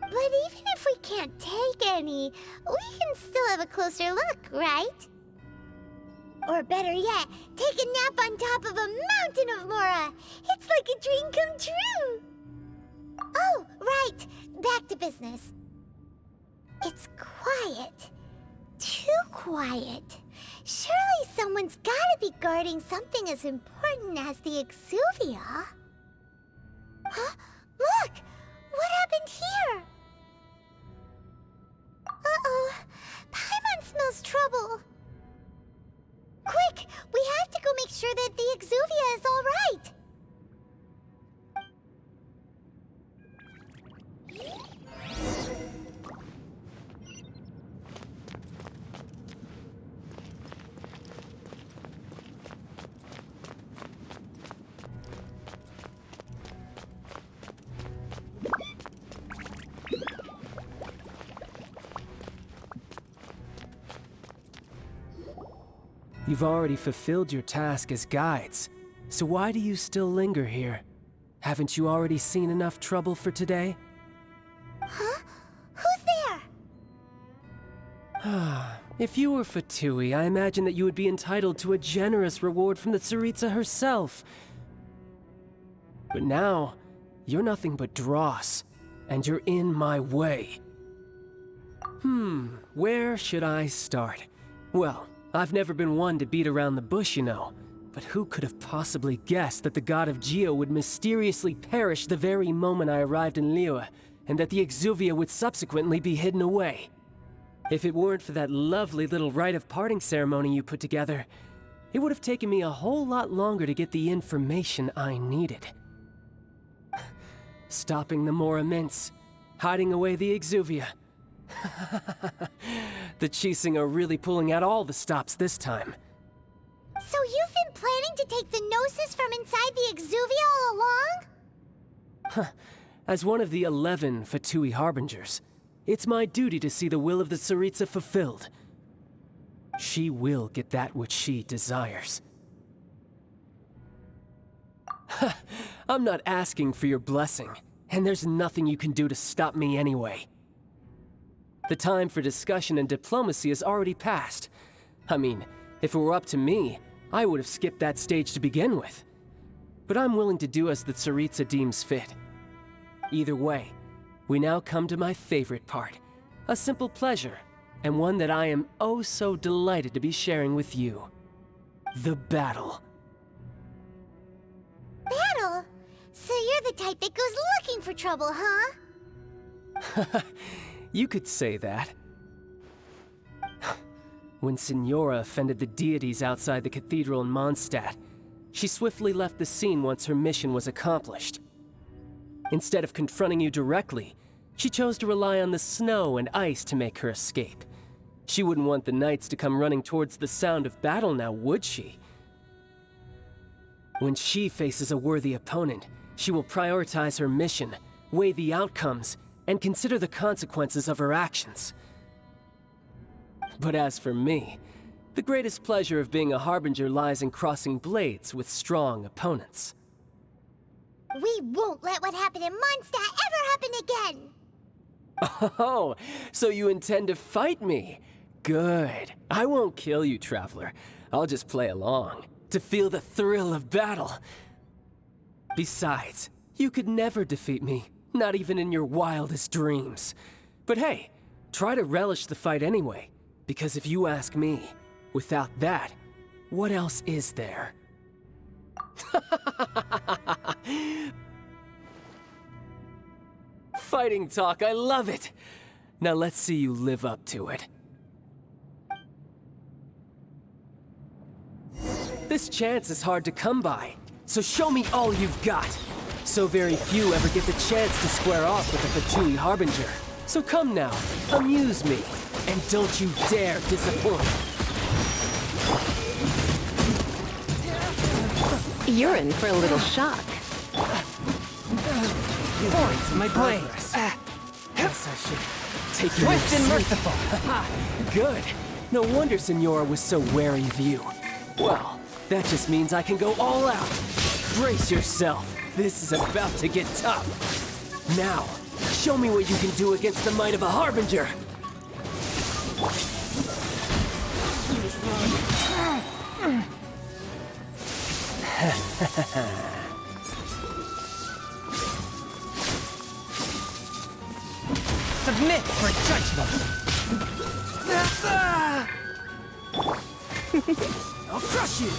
But even if we can't take any, we can still have a closer look, right? Or better yet, take a nap on top of a mountain of Mora! It's like a dream come true! Oh, right! Back to business. It's quiet. Too quiet. Surely someone's gotta be guarding something as important as the Exuvia. Huh? Look! What happened here? Uh-oh. Paimon smells trouble. Quick! We have to go make sure that the Exuvia is all right! You've already fulfilled your task as guides, so why do you still linger here? Haven't you already seen enough trouble for today? Huh? Who's there? If you were Fatui, I imagine that you would be entitled to a generous reward from the Tsaritsa herself. But now, you're nothing but dross, and you're in my way. Where should I start? Well, I've never been one to beat around the bush, you know. But who could have possibly guessed that the god of Geo would mysteriously perish the very moment I arrived in Liyue, and that the Exuvia would subsequently be hidden away? If it weren't for that lovely little rite of parting ceremony you put together, it would have taken me a whole lot longer to get the information I needed. Stopping the Mora Mints, hiding away the Exuvia. The Qixing are really pulling out all the stops this time. So you've been planning to take the Gnosis from inside the Exuvia all along? As one of the 11 Fatui Harbingers, it's my duty to see the will of the Tsaritsa fulfilled. She will get that which she desires. I'm not asking for your blessing, and there's nothing you can do to stop me anyway. The time for discussion and diplomacy has already passed. I mean, if it were up to me, I would have skipped that stage to begin with. But I'm willing to do as the Tsaritsa deems fit. Either way, we now come to my favorite part. A simple pleasure, and one that I am oh so delighted to be sharing with you. The battle. Battle? So you're the type that goes looking for trouble, huh? You could say that. When Signora offended the deities outside the cathedral in Mondstadt, she swiftly left the scene once her mission was accomplished. Instead of confronting you directly, she chose to rely on the snow and ice to make her escape. She wouldn't want the knights to come running towards the sound of battle now, would she? When she faces a worthy opponent, she will prioritize her mission, weigh the outcomes, and consider the consequences of her actions. But as for me, the greatest pleasure of being a harbinger lies in crossing blades with strong opponents. We won't let what happened in Mondstadt ever happen again! Oh, so you intend to fight me? Good. I won't kill you, Traveler. I'll just play along, to feel the thrill of battle. Besides, you could never defeat me, not even in your wildest dreams. But hey, try to relish the fight anyway, because if you ask me, without that, what else is there? Fighting talk, I love it! Now let's see you live up to it. This chance is hard to come by, so show me all you've got. So very few ever get the chance to square off with a Fatui Harbinger. So come now, amuse me, and don't you dare disappoint. You're in for a little shock. Points, my blade. Guess I should take you Swift and merciful. Good. No wonder Signora was so wary of you. Well, that just means I can go all out. Brace yourself. This is about to get tough. Now, show me what you can do against the might of a Harbinger. Submit for judgment. I'll crush you.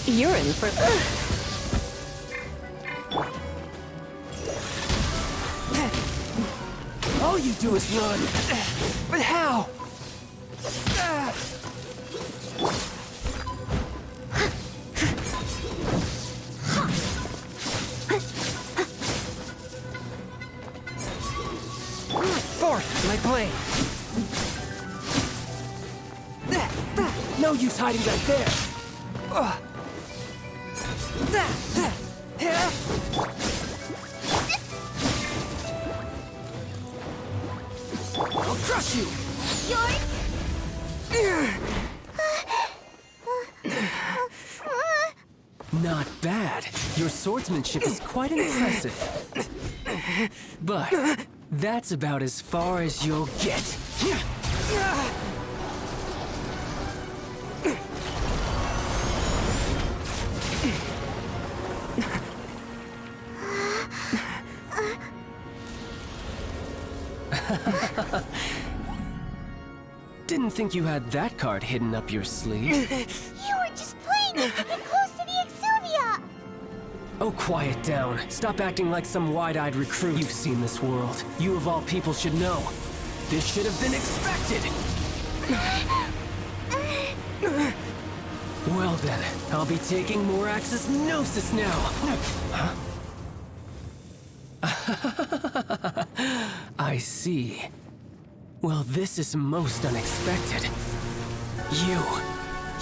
You're in for... All you do is run. But how? Forth, my blade. No use hiding back there. I'll crush you! Not bad. Your swordsmanship is quite impressive. But that's about as far as you'll get. Didn't think you had that card hidden up your sleeve. You were just playing us to get close to the Exuvia! Oh, quiet down. Stop acting like some wide-eyed recruit. You've seen this world. You of all people should know. This should have been expected! Well then, I'll be taking Morax's Gnosis now! Huh? I see. Well, this is most unexpected.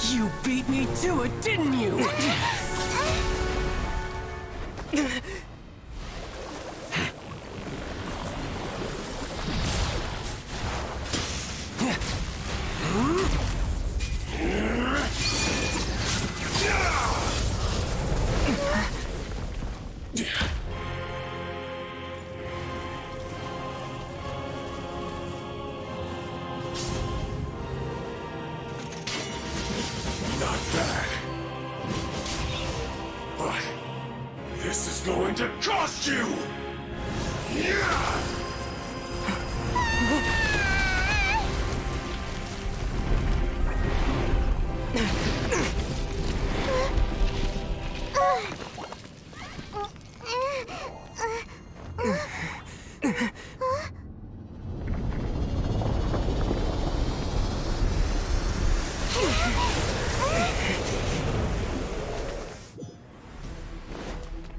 You beat me to it, didn't you? Not bad. But this is going to cost you! Yeah!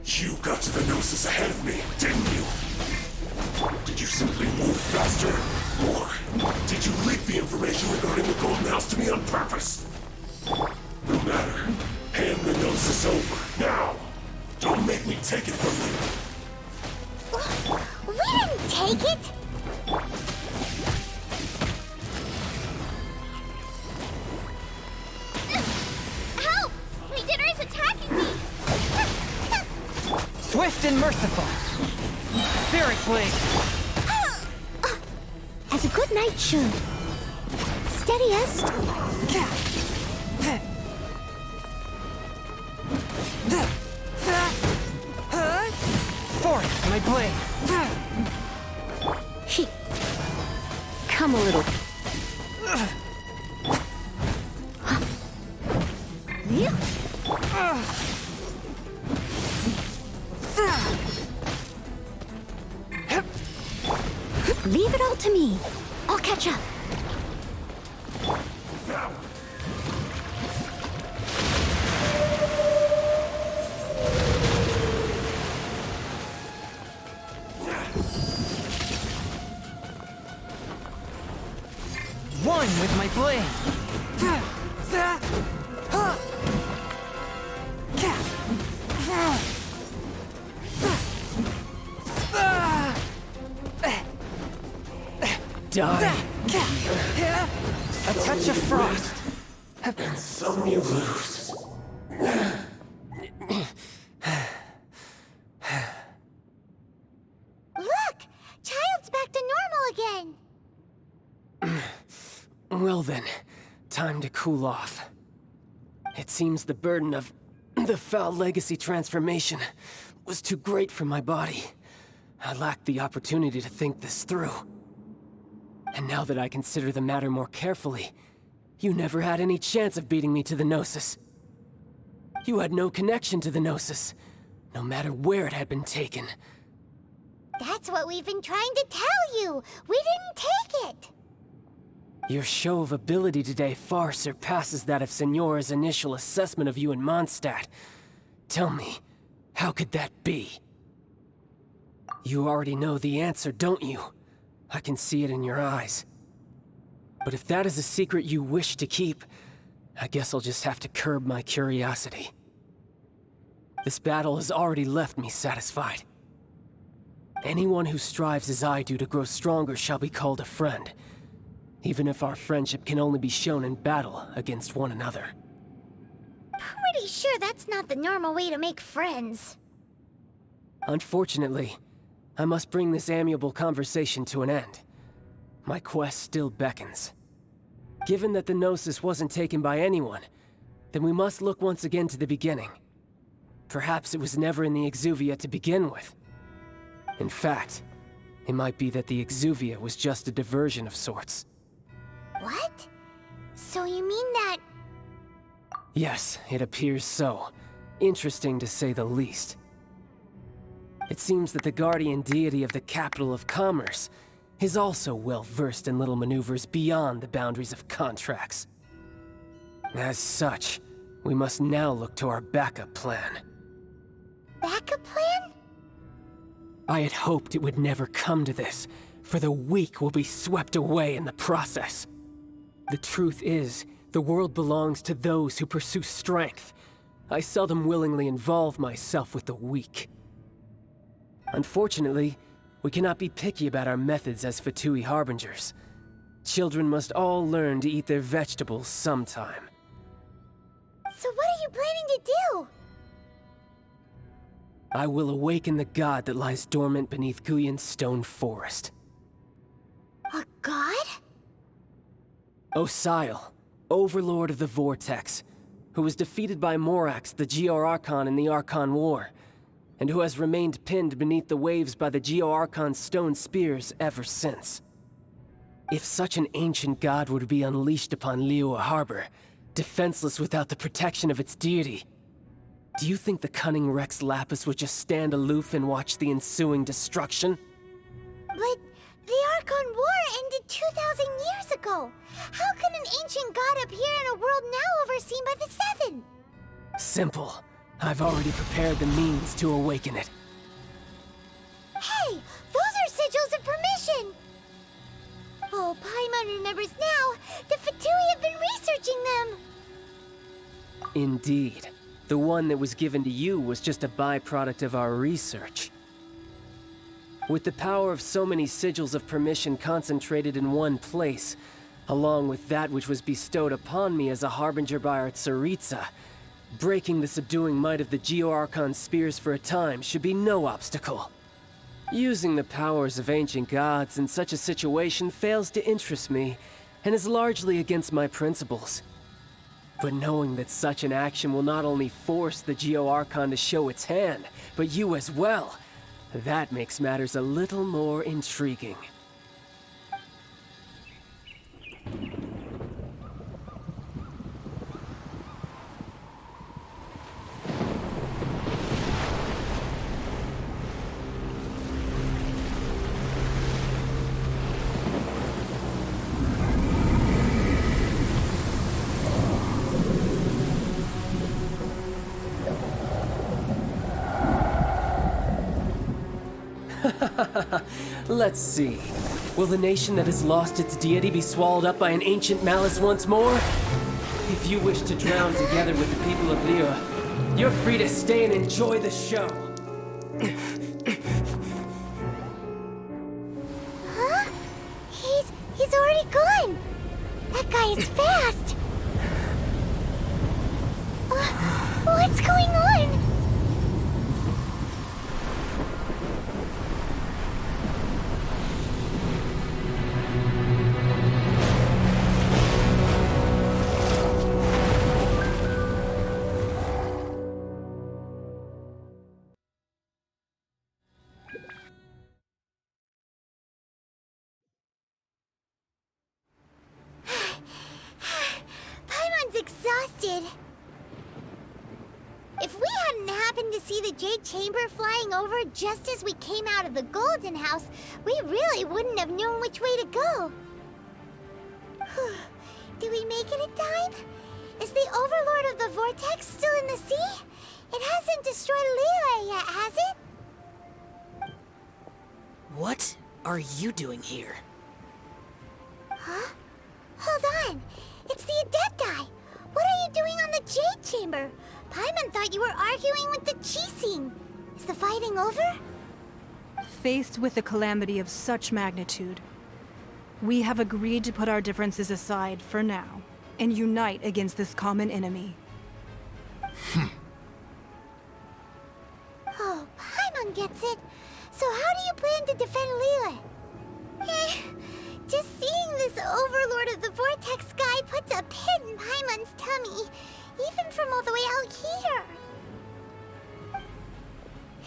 You got to the Gnosis ahead of me, didn't you? Did you simply move faster? Or did you leak the information regarding the Golden House to me on purpose? No matter. Hand the Gnosis over, now! Don't make me take it from you! We didn't take it! Help! Leader is attacking me! Swift and merciful. Spirit Blade. As a good knight should. Steadiest. Forth, my blade. Come a little. Leave it all to me. I'll catch up. One with my blade. Die. A touch of frost. And some you lose. Look! Child's back to normal again. Well then, time to cool off. It seems the burden of the foul legacy transformation was too great for my body. I lacked the opportunity to think this through. And now that I consider the matter more carefully, you never had any chance of beating me to the Gnosis. You had no connection to the Gnosis, no matter where it had been taken. That's what we've been trying to tell you. We didn't take it. Your show of ability today far surpasses that of Signora's initial assessment of you in Mondstadt. Tell me, how could that be? You already know the answer, don't you? I can see it in your eyes. But if that is a secret you wish to keep, I guess I'll just have to curb my curiosity. This battle has already left me satisfied. Anyone who strives as I do to grow stronger shall be called a friend, even if our friendship can only be shown in battle against one another. Pretty sure that's not the normal way to make friends. Unfortunately, I must bring this amiable conversation to an end. My quest still beckons. Given that the Gnosis wasn't taken by anyone, then we must look once again to the beginning. Perhaps it was never in the Exuvia to begin with. In fact, it might be that the Exuvia was just a diversion of sorts. What? So you mean that... Yes, it appears so. Interesting to say the least. It seems that the guardian deity of the capital of commerce is also well versed in little maneuvers beyond the boundaries of contracts. As such, we must now look to our backup plan. Backup plan? I had hoped it would never come to this, for the weak will be swept away in the process. The truth is, The world belongs to those who pursue strength. I seldom willingly involve myself with the weak. Unfortunately, we cannot be picky about our methods as Fatui Harbingers. Children must all learn to eat their vegetables sometime. So what are you planning to do? I will awaken the god that lies dormant beneath Guyan's stone forest. A god? Osial, Overlord of the Vortex, who was defeated by Morax, the Geo-Archon in the Archon War, and who has remained pinned beneath the waves by the Geo-Archon's stone spears ever since. If such an ancient god were to be unleashed upon Liyue Harbor, defenseless without the protection of its deity, do you think the cunning Rex Lapis would just stand aloof and watch the ensuing destruction? But the Archon War ended 2,000 years ago. How can an ancient god appear in a world now overseen by the Seven? Simple. I've already prepared the means to awaken it. Hey, those are sigils of permission! Oh, Paimon remembers now. The Fatui have been researching them. Indeed. The one that was given to you was just a byproduct of our research. With the power of so many sigils of permission concentrated in one place, along with that which was bestowed upon me as a harbinger by our Tsaritsa, breaking the subduing might of the Geo-Archon spears for a time should be no obstacle. Using the powers of ancient gods in such a situation fails to interest me, and is largely against my principles. But knowing that such an action will not only force the Geo-Archon to show its hand, but you as well, that makes matters a little more intriguing. Let's see. Will the nation that has lost its deity be swallowed up by an ancient malice once more? If you wish to drown together with the people of Liyue, you're free to stay and enjoy the show. Huh? He's already gone. That guy is fast. What's going on? Paimon's exhausted. If we hadn't happened to see the Jade Chamber flying over just as we came out of the Golden House, we really wouldn't have known which way to go. Did we make it in time? Is the Overlord of the Vortex still in the sea? It hasn't destroyed Liyue yet, has it? What are you doing here? Huh? Hold on. It's the Adepti. What are you doing on the Jade Chamber? Paimon thought you were arguing with the Qixing. Is the fighting over? Faced with a calamity of such magnitude, we have agreed to put our differences aside for now and unite against this common enemy. Oh, Paimon gets it. So how do you plan to defend Liyue? Just seeing this Overlord of the Vortex guy puts a pit in Paimon's tummy, even from all the way out here.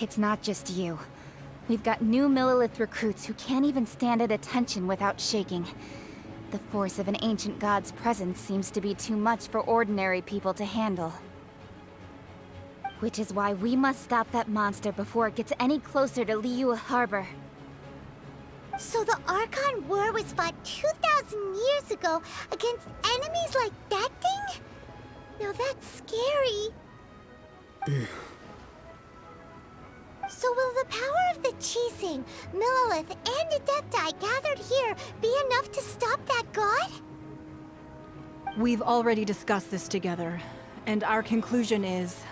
It's not just you. We've got new Millelith recruits who can't even stand at attention without shaking. The force of an ancient god's presence seems to be too much for ordinary people to handle. Which is why we must stop that monster before it gets any closer to Liyue Harbor. So the Archon War was fought 2,000 years ago against enemies like that thing? Now that's scary. So will the power of the Qixing, Millelith, and Adepti gathered here be enough to stop that god? We've already discussed this together, and our conclusion is...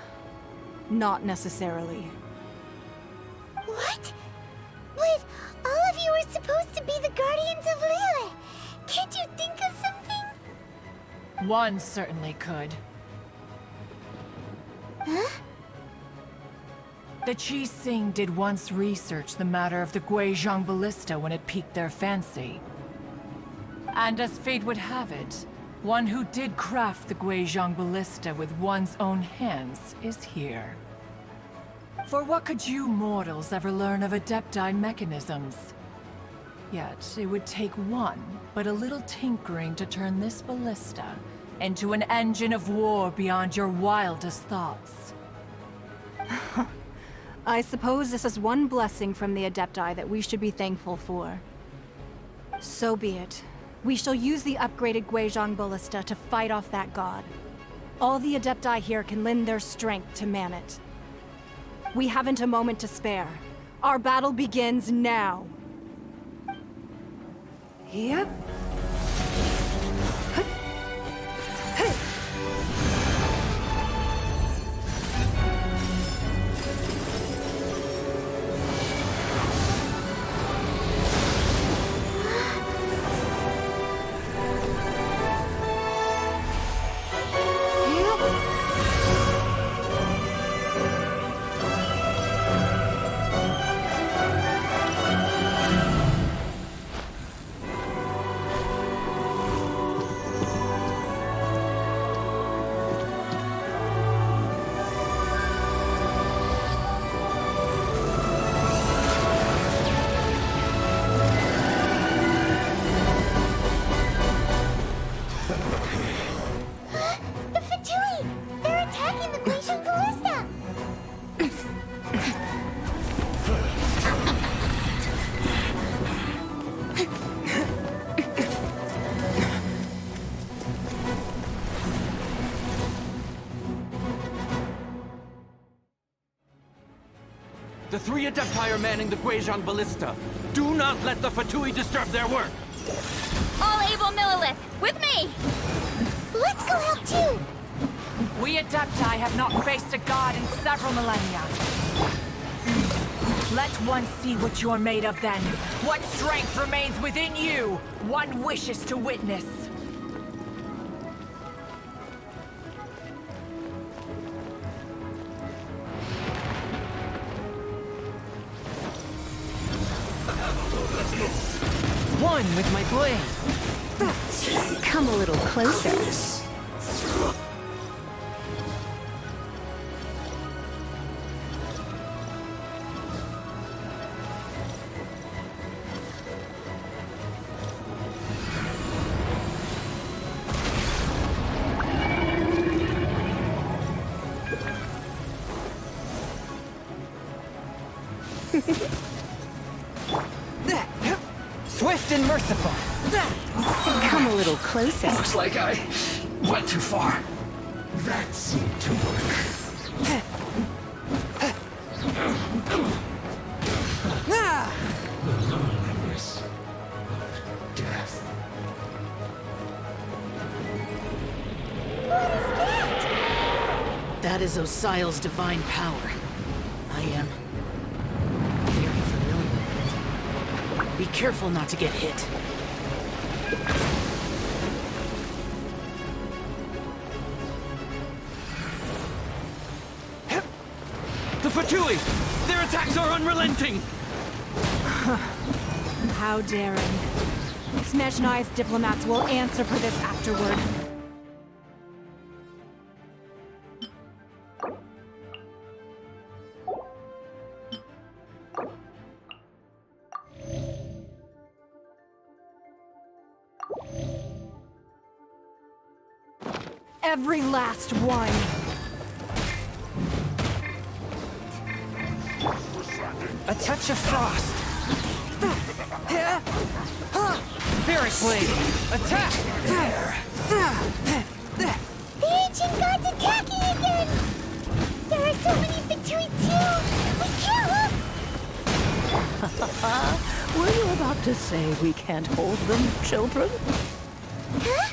not necessarily. What? But all of you are supposed to be the Guardians of Liyue. Can't you think of something? One certainly could. Huh? The Qi Sing did once research the matter of the Guizhong Ballista when it piqued their fancy. And as fate would have it, one who did craft the Guizhong Ballista with one's own hands is here. For what could you mortals ever learn of Adepti mechanisms? Yet, it would take one, but a little tinkering to turn this ballista into an engine of war beyond your wildest thoughts. I suppose this is one blessing from the Adepti that we should be thankful for. So be it. We shall use the upgraded Guizhong Ballista to fight off that god. All the Adepti here can lend their strength to man it. We haven't a moment to spare. Our battle begins now. Yep. The three Adepti are manning the Guizhong Ballista. Do not let the Fatui disturb their work! All able Millilith, with me! Let's go help too! We Adepti have not faced a god in several millennia. Let one see what you're made of then. What strength remains within you, one wishes to witness. One with my blade. Come a little closer. Swift and merciful. Come a little closer. Looks like I went too far. That seemed to work. The loneliness of death. That is Osial's divine power. I am very familiar with it. Be careful not to get hit. The Fatui! Their attacks are unrelenting! How daring. Snezhnai's diplomats will answer for this afterward. Every last one. A touch of frost. Spirit blade. Attack! The ancient god's attacking again! There are so many Fatui too! We can't look! Were you about to say we can't hold them, children? Huh?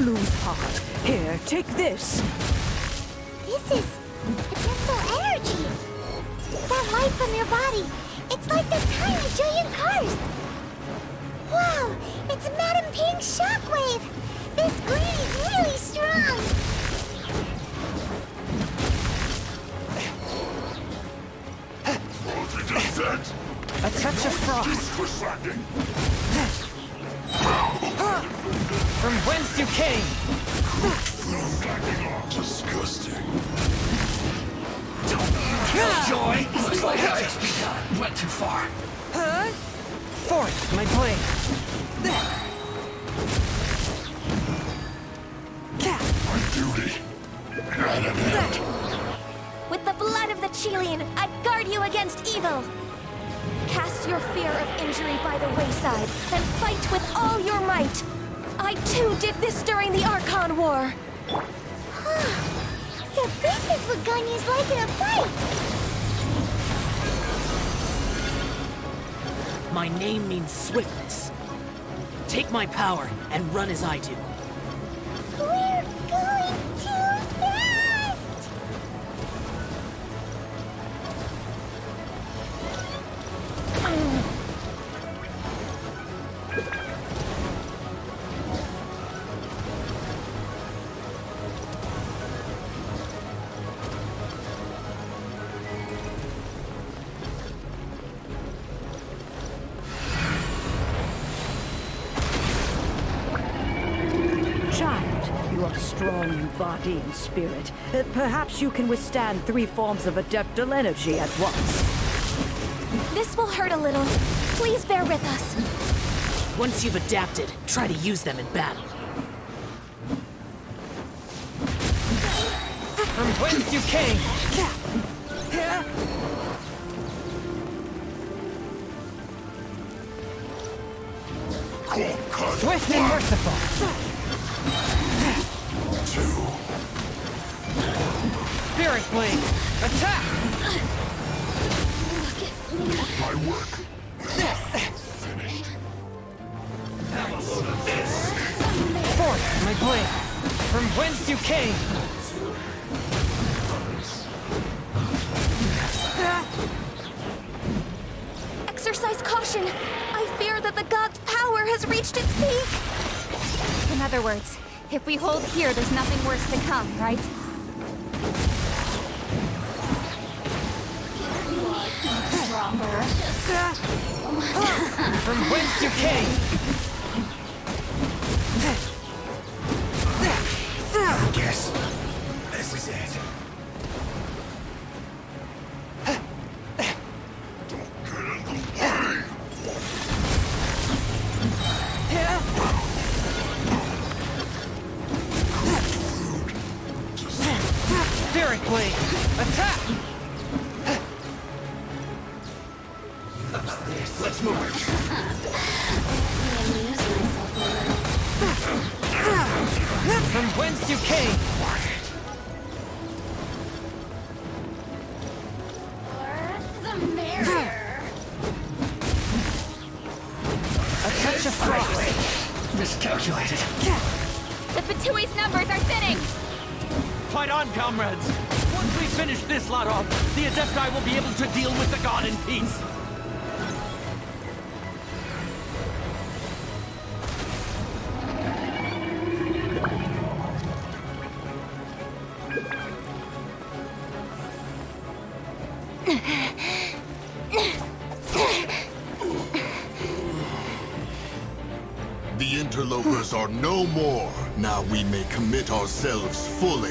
lose heart. Here, take this. This is adeptal energy. That light from your body, it's like the tiny jillion cars. Wow, it's Madam Ping's shockwave. This green is really strong. A touch of frost. From whence you came. Disgusting. Joy. Looks like I just begun. Went too far. Forth, my blade. My duty. At an end. With the blood of the Chilean, I guard you against evil. Cast your fear of injury by the wayside and fight with all your might. I too did this during the Archon War. So this is what Ganyu's like in a fight. My name means swiftness. Take my power and run as I do. We're going too fast! Child, you are strong in body and spirit. Perhaps you can withstand 3 forms of adeptal energy at once. This will hurt a little. Please bear with us. Once you've adapted, try to use them in battle. From whence you came! Swift and merciful! 2. Spirit Blade! Attack! My work. Finished. Have a load of this. Forth, my blade! From whence you came! Exercise caution. I fear that the god's power has reached its peak. In other words, if we hold here, there's nothing worse to come, right? From whence you came! I guess this is it. Don't get in the way! Spirit Blade! Attack! Let's move. From whence you came! The merrier. A touch of frost! Miscalculated. The Fatui's numbers are thinning! Fight on, comrades! Once we finish this lot off, the Adepti will be able to deal with the god in peace! The interlopers are no more. Now we may commit ourselves fully.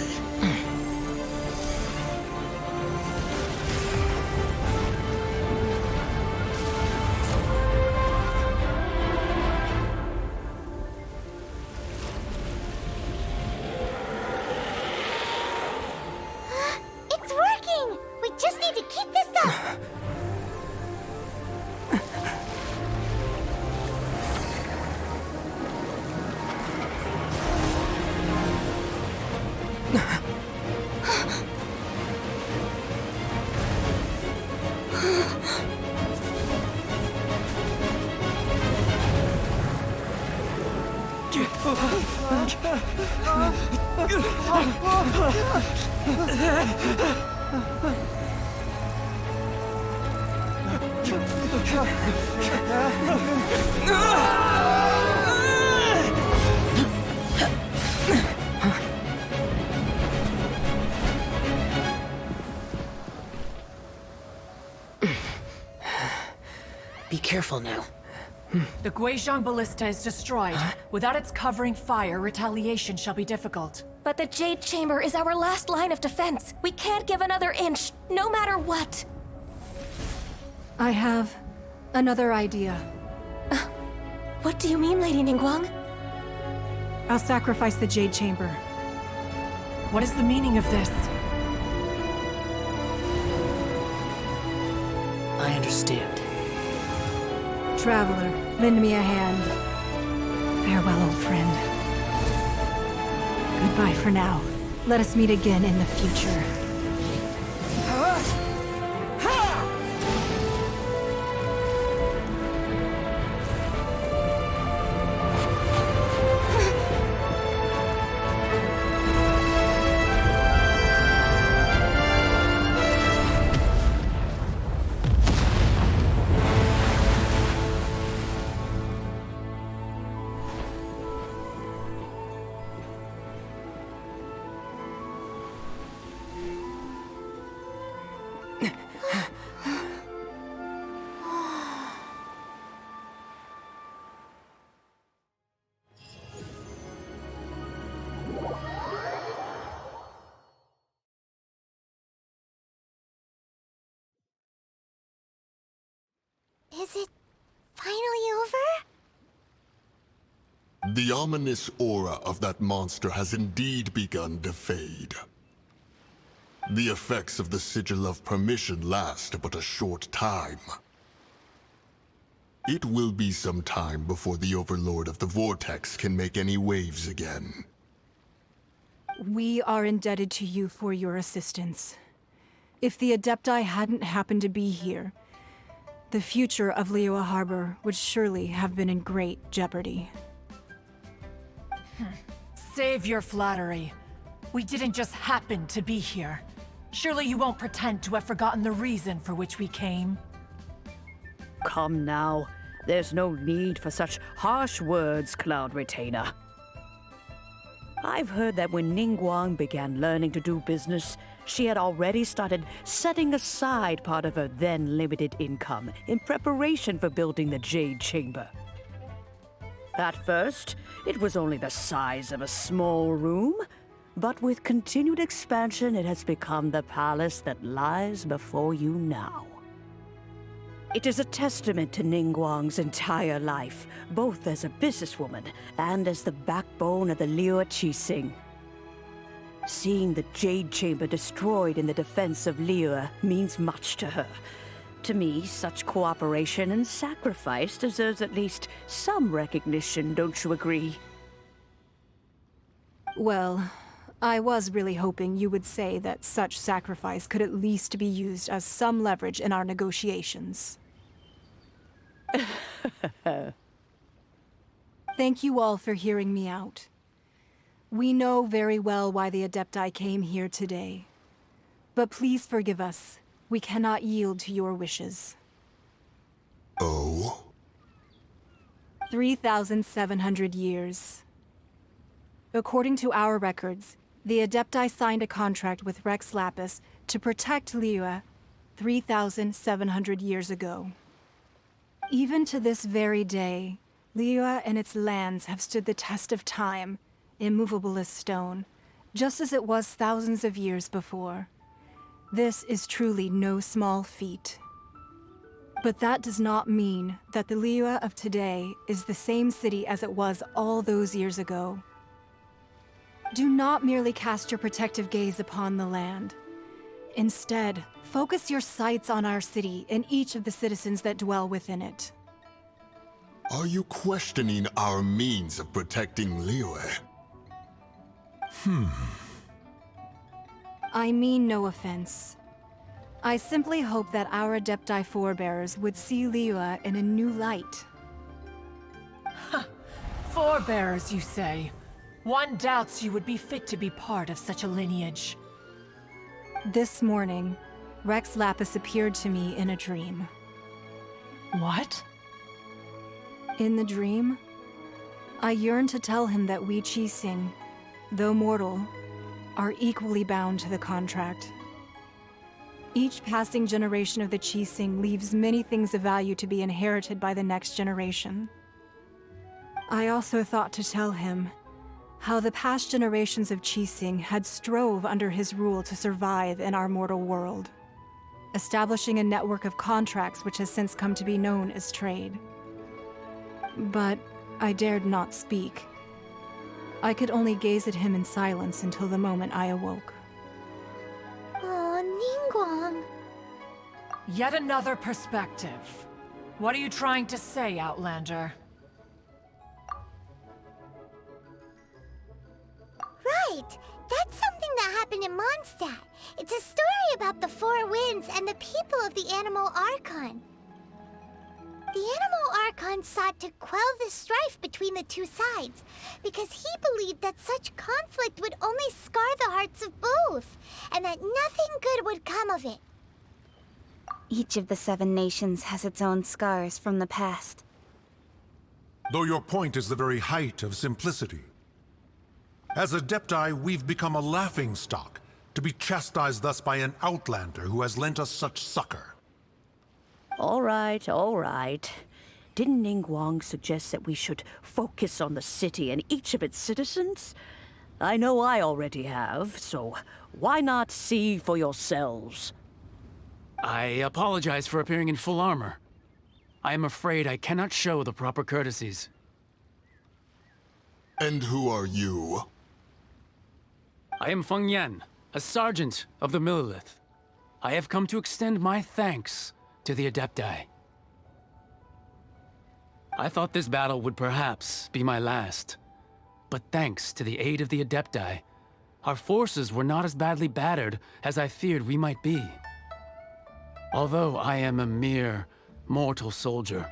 It's working! We just need to keep this up! Be careful now. The Guizhong Ballista is destroyed. Without its covering fire, retaliation shall be difficult. But the Jade Chamber is our last line of defense. We can't give another inch, no matter what. I have another idea. What do you mean, Lady Ningguang? I'll sacrifice the Jade Chamber. What is the meaning of this? I understand. Traveler, lend me a hand. Farewell, old friend. Goodbye for now. Let us meet again in the future. Is it finally over? The ominous aura of that monster has indeed begun to fade. The effects of the Sigil of Permission last but a short time. It will be some time before the Overlord of the Vortex can make any waves again. We are indebted to you for your assistance. If the Adepti hadn't happened to be here, the future of Liyue Harbor would surely have been in great jeopardy. Save your flattery. We didn't just happen to be here. Surely you won't pretend to have forgotten the reason for which we came. Come now. There's no need for such harsh words, Cloud Retainer. I've heard that when Ningguang began learning to do business, she had already started setting aside part of her then limited income in preparation for building the Jade Chamber. At first, it was only the size of a small room, but with continued expansion, it has become the palace that lies before you now. It is a testament to Ningguang's entire life, both as a businesswoman and as the backbone of the Liyue Qixing. Seeing the Jade Chamber destroyed in the defense of Liyue means much to her. To me, such cooperation and sacrifice deserves at least some recognition, don't you agree? Well, I was really hoping you would say that such sacrifice could at least be used as some leverage in our negotiations. Thank you all for hearing me out. We know very well why the Adepti came here today. But please forgive us. We cannot yield to your wishes. Oh? 3,700 years. According to our records, the Adepti signed a contract with Rex Lapis to protect Liyue 3,700 years ago. Even to this very day, Liyue and its lands have stood the test of time, immovable as stone, just as it was thousands of years before. This is truly no small feat. But that does not mean that the Liyue of today is the same city as it was all those years ago. Do not merely cast your protective gaze upon the land. Instead, focus your sights on our city and each of the citizens that dwell within it. Are you questioning our means of protecting Liyue? I mean no offense. I simply hope that our Adepti forebears would see Liyue in a new light. Forebears, you say? One doubts you would be fit to be part of such a lineage. This morning, Rex Lapis appeared to me in a dream. What? In the dream, I yearned to tell him that we Qixing, though mortal, are equally bound to the contract. Each passing generation of the Qixing leaves many things of value to be inherited by the next generation. I also thought to tell him how the past generations of Qixing had strove under his rule to survive in our mortal world, establishing a network of contracts which has since come to be known as trade. But I dared not speak. I could only gaze at him in silence until the moment I awoke. Oh, Ningguang. Yet another perspective. What are you trying to say, Outlander? Right! That's something that happened in Mondstadt. It's a story about the Four Winds and the people of the Animal Archon. The Animal Archon sought to quell the strife between the two sides, because he believed that such conflict would only scar the hearts of both, and that nothing good would come of it. Each of the 7 nations has its own scars from the past. Though your point is the very height of simplicity. As Adepti, we've become a laughingstock, to be chastised thus by an outlander who has lent us such succor. All right, all right. Didn't Ningguang suggest that we should focus on the city and each of its citizens? I know I already have, so why not see for yourselves? I apologize for appearing in full armor. I am afraid I cannot show the proper courtesies. And who are you? I am Feng Yan, a sergeant of the Millelith. I have come to extend my thanks to the Adepti. I thought this battle would perhaps be my last. But thanks to the aid of the Adepti, our forces were not as badly battered as I feared we might be. Although I am a mere mortal soldier,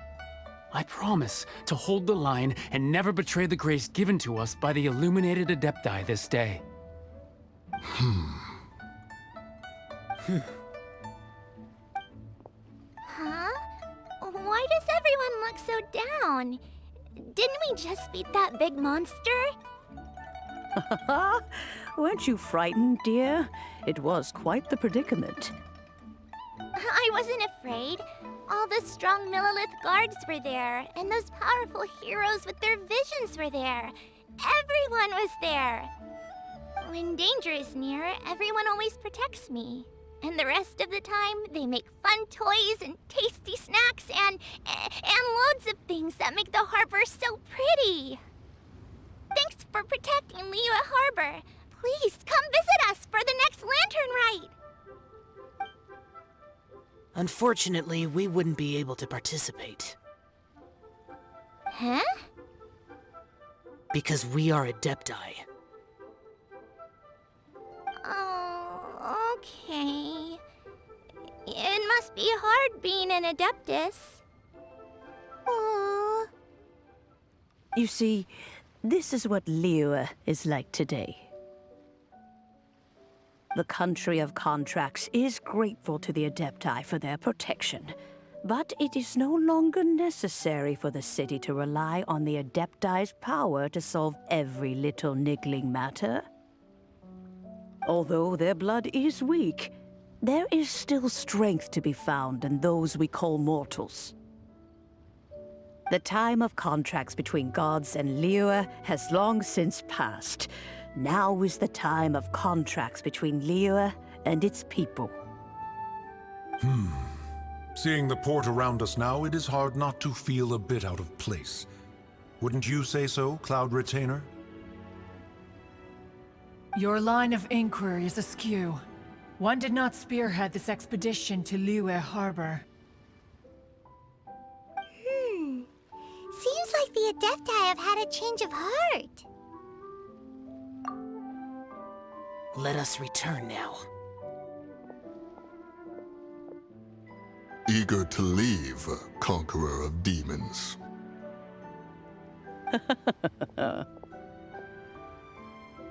I promise to hold the line and never betray the grace given to us by the illuminated Adepti this day. Huh? Why does everyone look so down? Didn't we just beat that big monster? Weren't you frightened, dear? It was quite the predicament. I wasn't afraid. All the strong Millelith guards were there, and those powerful heroes with their visions were there. Everyone was there. When danger is near, everyone always protects me. And the rest of the time, they make fun toys and tasty snacks and loads of things that make the harbor so pretty. Thanks for protecting Liyue Harbor. Please come visit us for the next lantern rite. Unfortunately, we wouldn't be able to participate. Huh? Because we are Adepti. Oh, okay. It must be hard being an Adeptus. Aww. You see, this is what Liyue is like today. The country of contracts is grateful to the Adepti for their protection, but it is no longer necessary for the city to rely on the Adepti's power to solve every little niggling matter. Although their blood is weak, there is still strength to be found in those we call mortals. The time of contracts between gods and Liyue has long since passed. Now is the time of contracts between Liyue and its people. Seeing the port around us now, it is hard not to feel a bit out of place. Wouldn't you say so, Cloud Retainer? Your line of inquiry is askew. One did not spearhead this expedition to Liyue Harbor. Seems like the Adepti have had a change of heart. Let us return now. Eager to leave, conqueror of demons.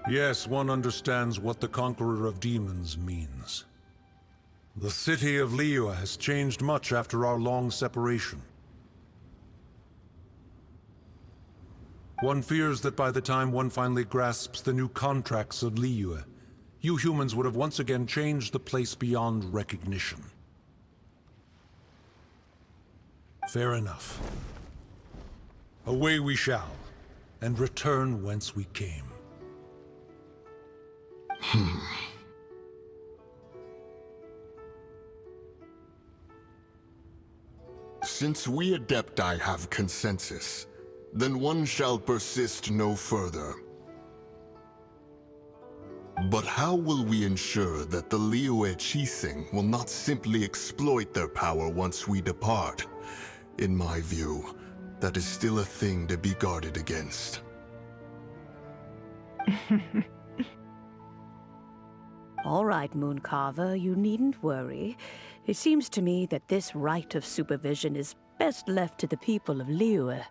Yes, one understands what the Conqueror of Demons means. The city of Liyue has changed much after our long separation. One fears that by the time one finally grasps the new contracts of Liyue, you humans would have once again changed the place beyond recognition. Fair enough. Away we shall, and return whence we came. Since we Adepti have consensus, then one shall persist no further. But how will we ensure that the Liyue Qixing will not simply exploit their power once we depart? In my view, that is still a thing to be guarded against. All right, Mooncarver, you needn't worry. It seems to me that this right of supervision is best left to the people of Liyue.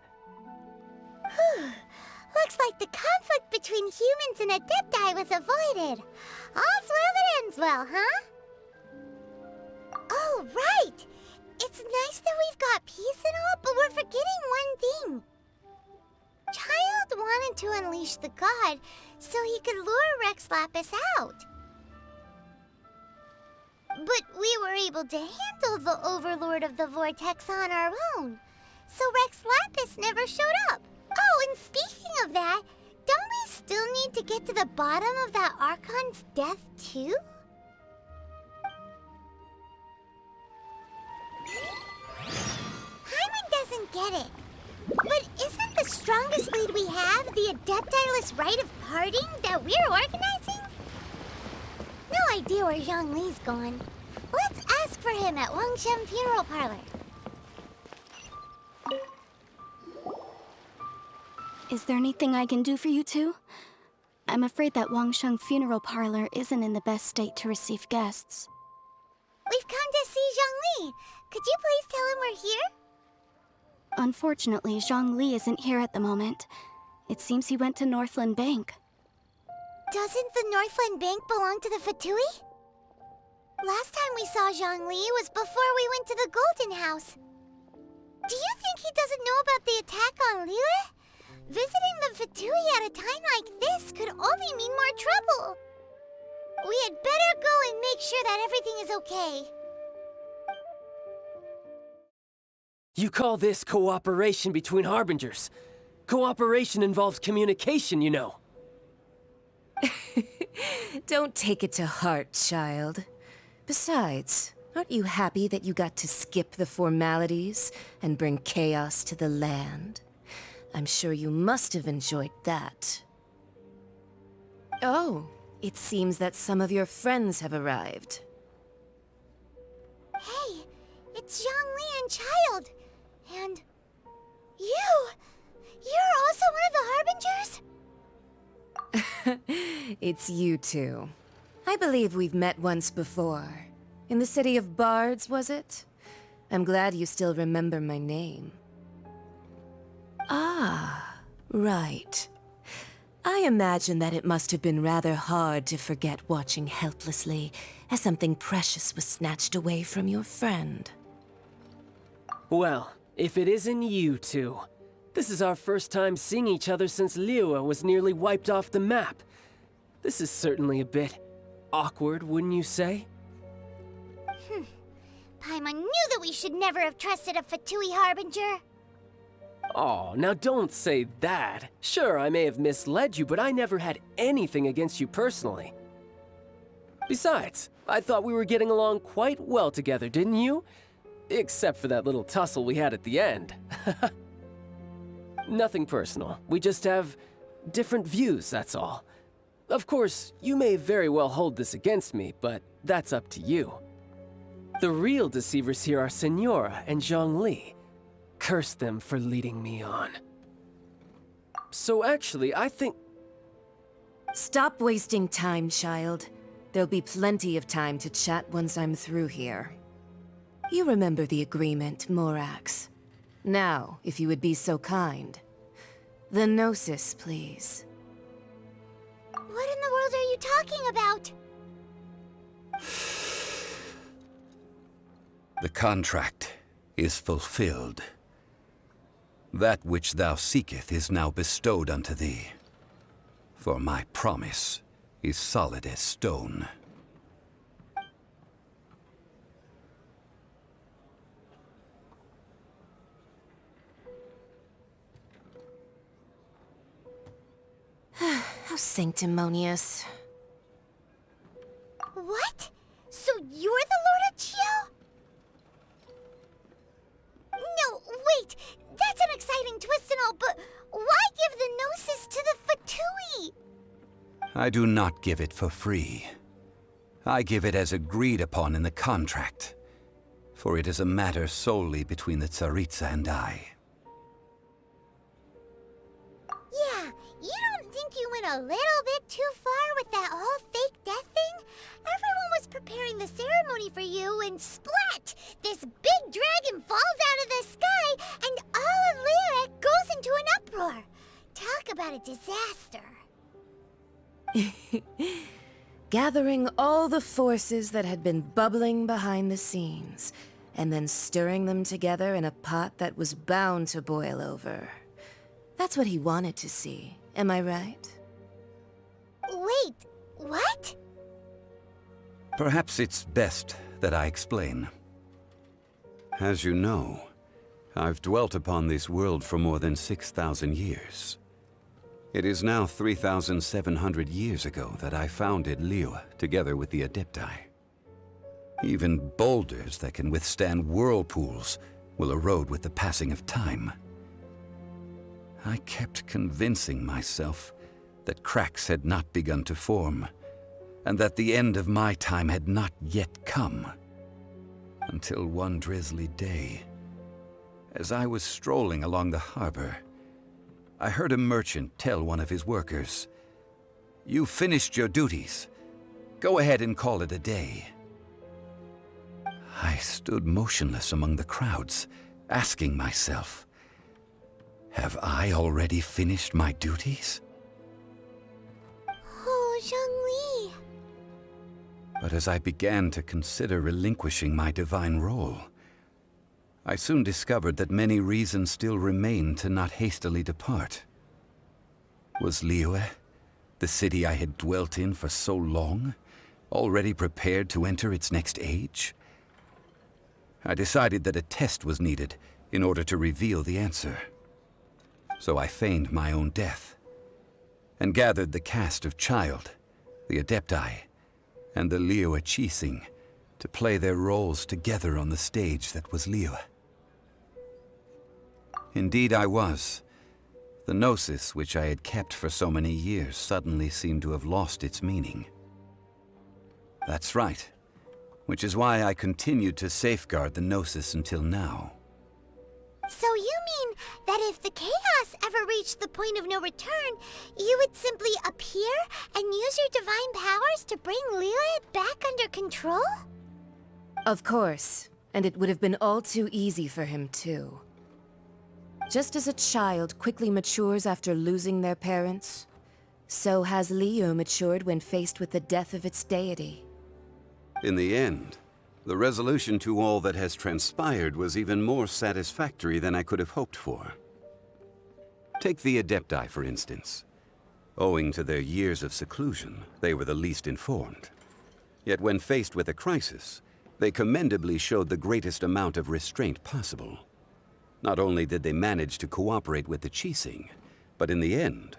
Looks like the conflict between humans and Adepti was avoided. All's well that ends well, huh? Oh, right! It's nice that we've got peace and all, but we're forgetting one thing. Child wanted to unleash the god so he could lure Rex Lapis out. But we were able to handle the Overlord of the Vortex on our own, so Rex Lapis never showed up. Oh, and speaking of that, don't we still need to get to the bottom of that Archon's death, too? Hyman doesn't get it. But isn't the strongest lead we have the Adeptiless rite of parting that we're organizing? No idea where Zhongli's gone. Let's ask for him at Wangshen Funeral Parlor. Is there anything I can do for you two? I'm afraid that Wangsheng Funeral Parlor isn't in the best state to receive guests. We've come to see Zhongli. Could you please tell him we're here? Unfortunately, Zhongli isn't here at the moment. It seems he went to Northland Bank. Doesn't the Northland Bank belong to the Fatui? Last time we saw Zhongli was before we went to the Golden House. Do you think he doesn't know about the attack on Liyue? Visiting the Fatui at a time like this could only mean more trouble. We had better go and make sure that everything is okay. You call this cooperation between Harbingers. Cooperation involves communication, you know. Don't take it to heart, child. Besides, aren't you happy that you got to skip the formalities and bring chaos to the land? I'm sure you must have enjoyed that. Oh, it seems that some of your friends have arrived. Hey, it's Zhongli and Child. And you! You're also one of the Harbingers? It's you two. I believe we've met once before. In the City of Bards, was it? I'm glad you still remember my name. Ah, right. I imagine that it must have been rather hard to forget watching helplessly as something precious was snatched away from your friend. Well, if it isn't you two. This is our first time seeing each other since Liyue was nearly wiped off the map. This is certainly a bit awkward, wouldn't you say? Paimon knew that we should never have trusted a Fatui Harbinger. Oh, now don't say that. Sure, I may have misled you, but I never had anything against you personally. Besides, I thought we were getting along quite well together, didn't you? Except for that little tussle we had at the end. Nothing personal. We just have different views, that's all. Of course, you may very well hold this against me, but that's up to you. The real deceivers here are Senora and Zhongli. Curse them for leading me on. So actually, I think... Stop wasting time, child. There'll be plenty of time to chat once I'm through here. You remember the agreement, Morax. Now, if you would be so kind. The Gnosis, please. What in the world are you talking about? The contract is fulfilled. That which thou seeketh is now bestowed unto thee. For my promise is solid as stone. How sanctimonious. What? So you're the Lord of Geo? No, wait! That's an exciting twist and all, but why give the Gnosis to the Fatui? I do not give it for free. I give it as agreed upon in the contract, for it is a matter solely between the Tsaritsa and I. Yeah, you don't think you went a little bit too far with that whole fake death thing? Everyone was preparing the ceremony for you, and splat! This big dragon falls out of the sky, and all of Lyric goes into an uproar. Talk about a disaster. Gathering all the forces that had been bubbling behind the scenes, and then stirring them together in a pot that was bound to boil over. That's what he wanted to see, am I right? Wait, what? Perhaps it's best that I explain. As you know, I've dwelt upon this world for more than 6,000 years. It is now 3,700 years ago that I founded Liyue together with the Adepti. Even boulders that can withstand whirlpools will erode with the passing of time. I kept convincing myself that cracks had not begun to form, and that the end of my time had not yet come. Until one drizzly day, as I was strolling along the harbor, I heard a merchant tell one of his workers, "You finished your duties. Go ahead and call it a day." I stood motionless among the crowds, asking myself, have I already finished my duties? Oh, Zhongli. But as I began to consider relinquishing my divine role, I soon discovered that many reasons still remained to not hastily depart. Was Liyue, the city I had dwelt in for so long, already prepared to enter its next age? I decided that a test was needed in order to reveal the answer. So I feigned my own death, and gathered the cast of Child, the Adepti, and the Liyue Qixing to play their roles together on the stage that was Liyue. Indeed I was. The Gnosis, which I had kept for so many years, suddenly seemed to have lost its meaning. That's right, which is why I continued to safeguard the Gnosis until now. So you mean that if the chaos ever reached the point of no return, you would simply appear and use your divine powers to bring Liyue back under control? Of course, and it would have been all too easy for him too. Just as a child quickly matures after losing their parents, so has Liyue matured when faced with the death of its deity. In the end, the resolution to all that has transpired was even more satisfactory than I could have hoped for. Take the Adepti, for instance. Owing to their years of seclusion, they were the least informed. Yet when faced with a crisis, they commendably showed the greatest amount of restraint possible. Not only did they manage to cooperate with the Qixing, but in the end,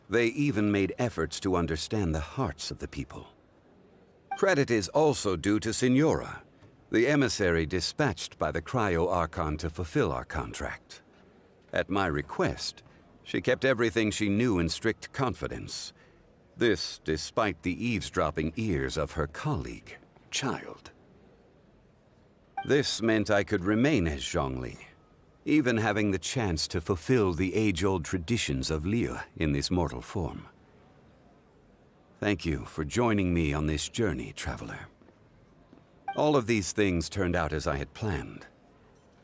they even made efforts to understand the hearts of the people. Credit is also due to Signora, the emissary dispatched by the Cryo-Archon to fulfill our contract. At my request, she kept everything she knew in strict confidence. This despite the eavesdropping ears of her colleague, Child. This meant I could remain as Zhongli, even having the chance to fulfill the age-old traditions of Liyue in this mortal form. Thank you for joining me on this journey, Traveler. All of these things turned out as I had planned.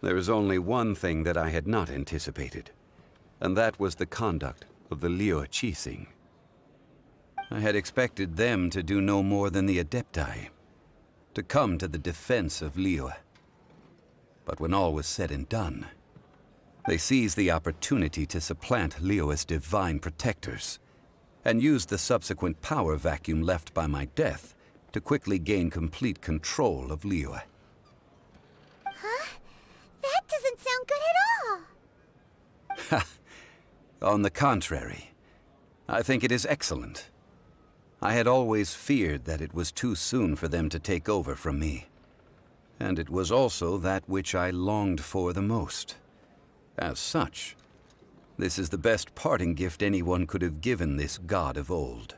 There is only one thing that I had not anticipated. and that was the conduct of the Liu Qixing. I had expected them to do no more than the Adepti, to come to the defense of Liu. But when all was said and done, they seized the opportunity to supplant Liu as divine protectors, and used the subsequent power vacuum left by my death to quickly gain complete control of Liu. Huh? That doesn't sound good at all. On the contrary, I think it is excellent. I had always feared that it was too soon for them to take over from me. And it was also that which I longed for the most. As such, this is the best parting gift anyone could have given this god of old.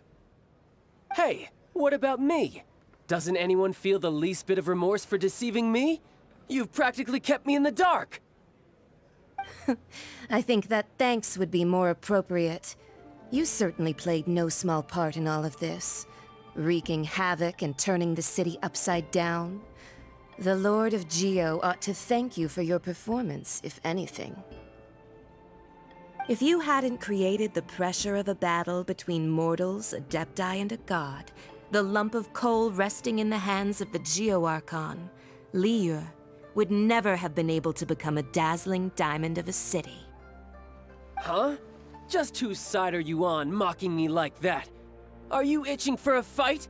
Hey, what about me? Doesn't anyone feel the least bit of remorse for deceiving me? You've practically kept me in the dark! I think that thanks would be more appropriate. You certainly played no small part in all of this, wreaking havoc and turning the city upside down. The Lord of Geo ought to thank you for your performance, if anything. If you hadn't created the pressure of a battle between mortals, Adepti, and a god, the lump of coal resting in the hands of the Geo-Archon, Liu, would never have been able to become a dazzling diamond of a city. Huh? Just whose side are you on, mocking me like that? Are you itching for a fight?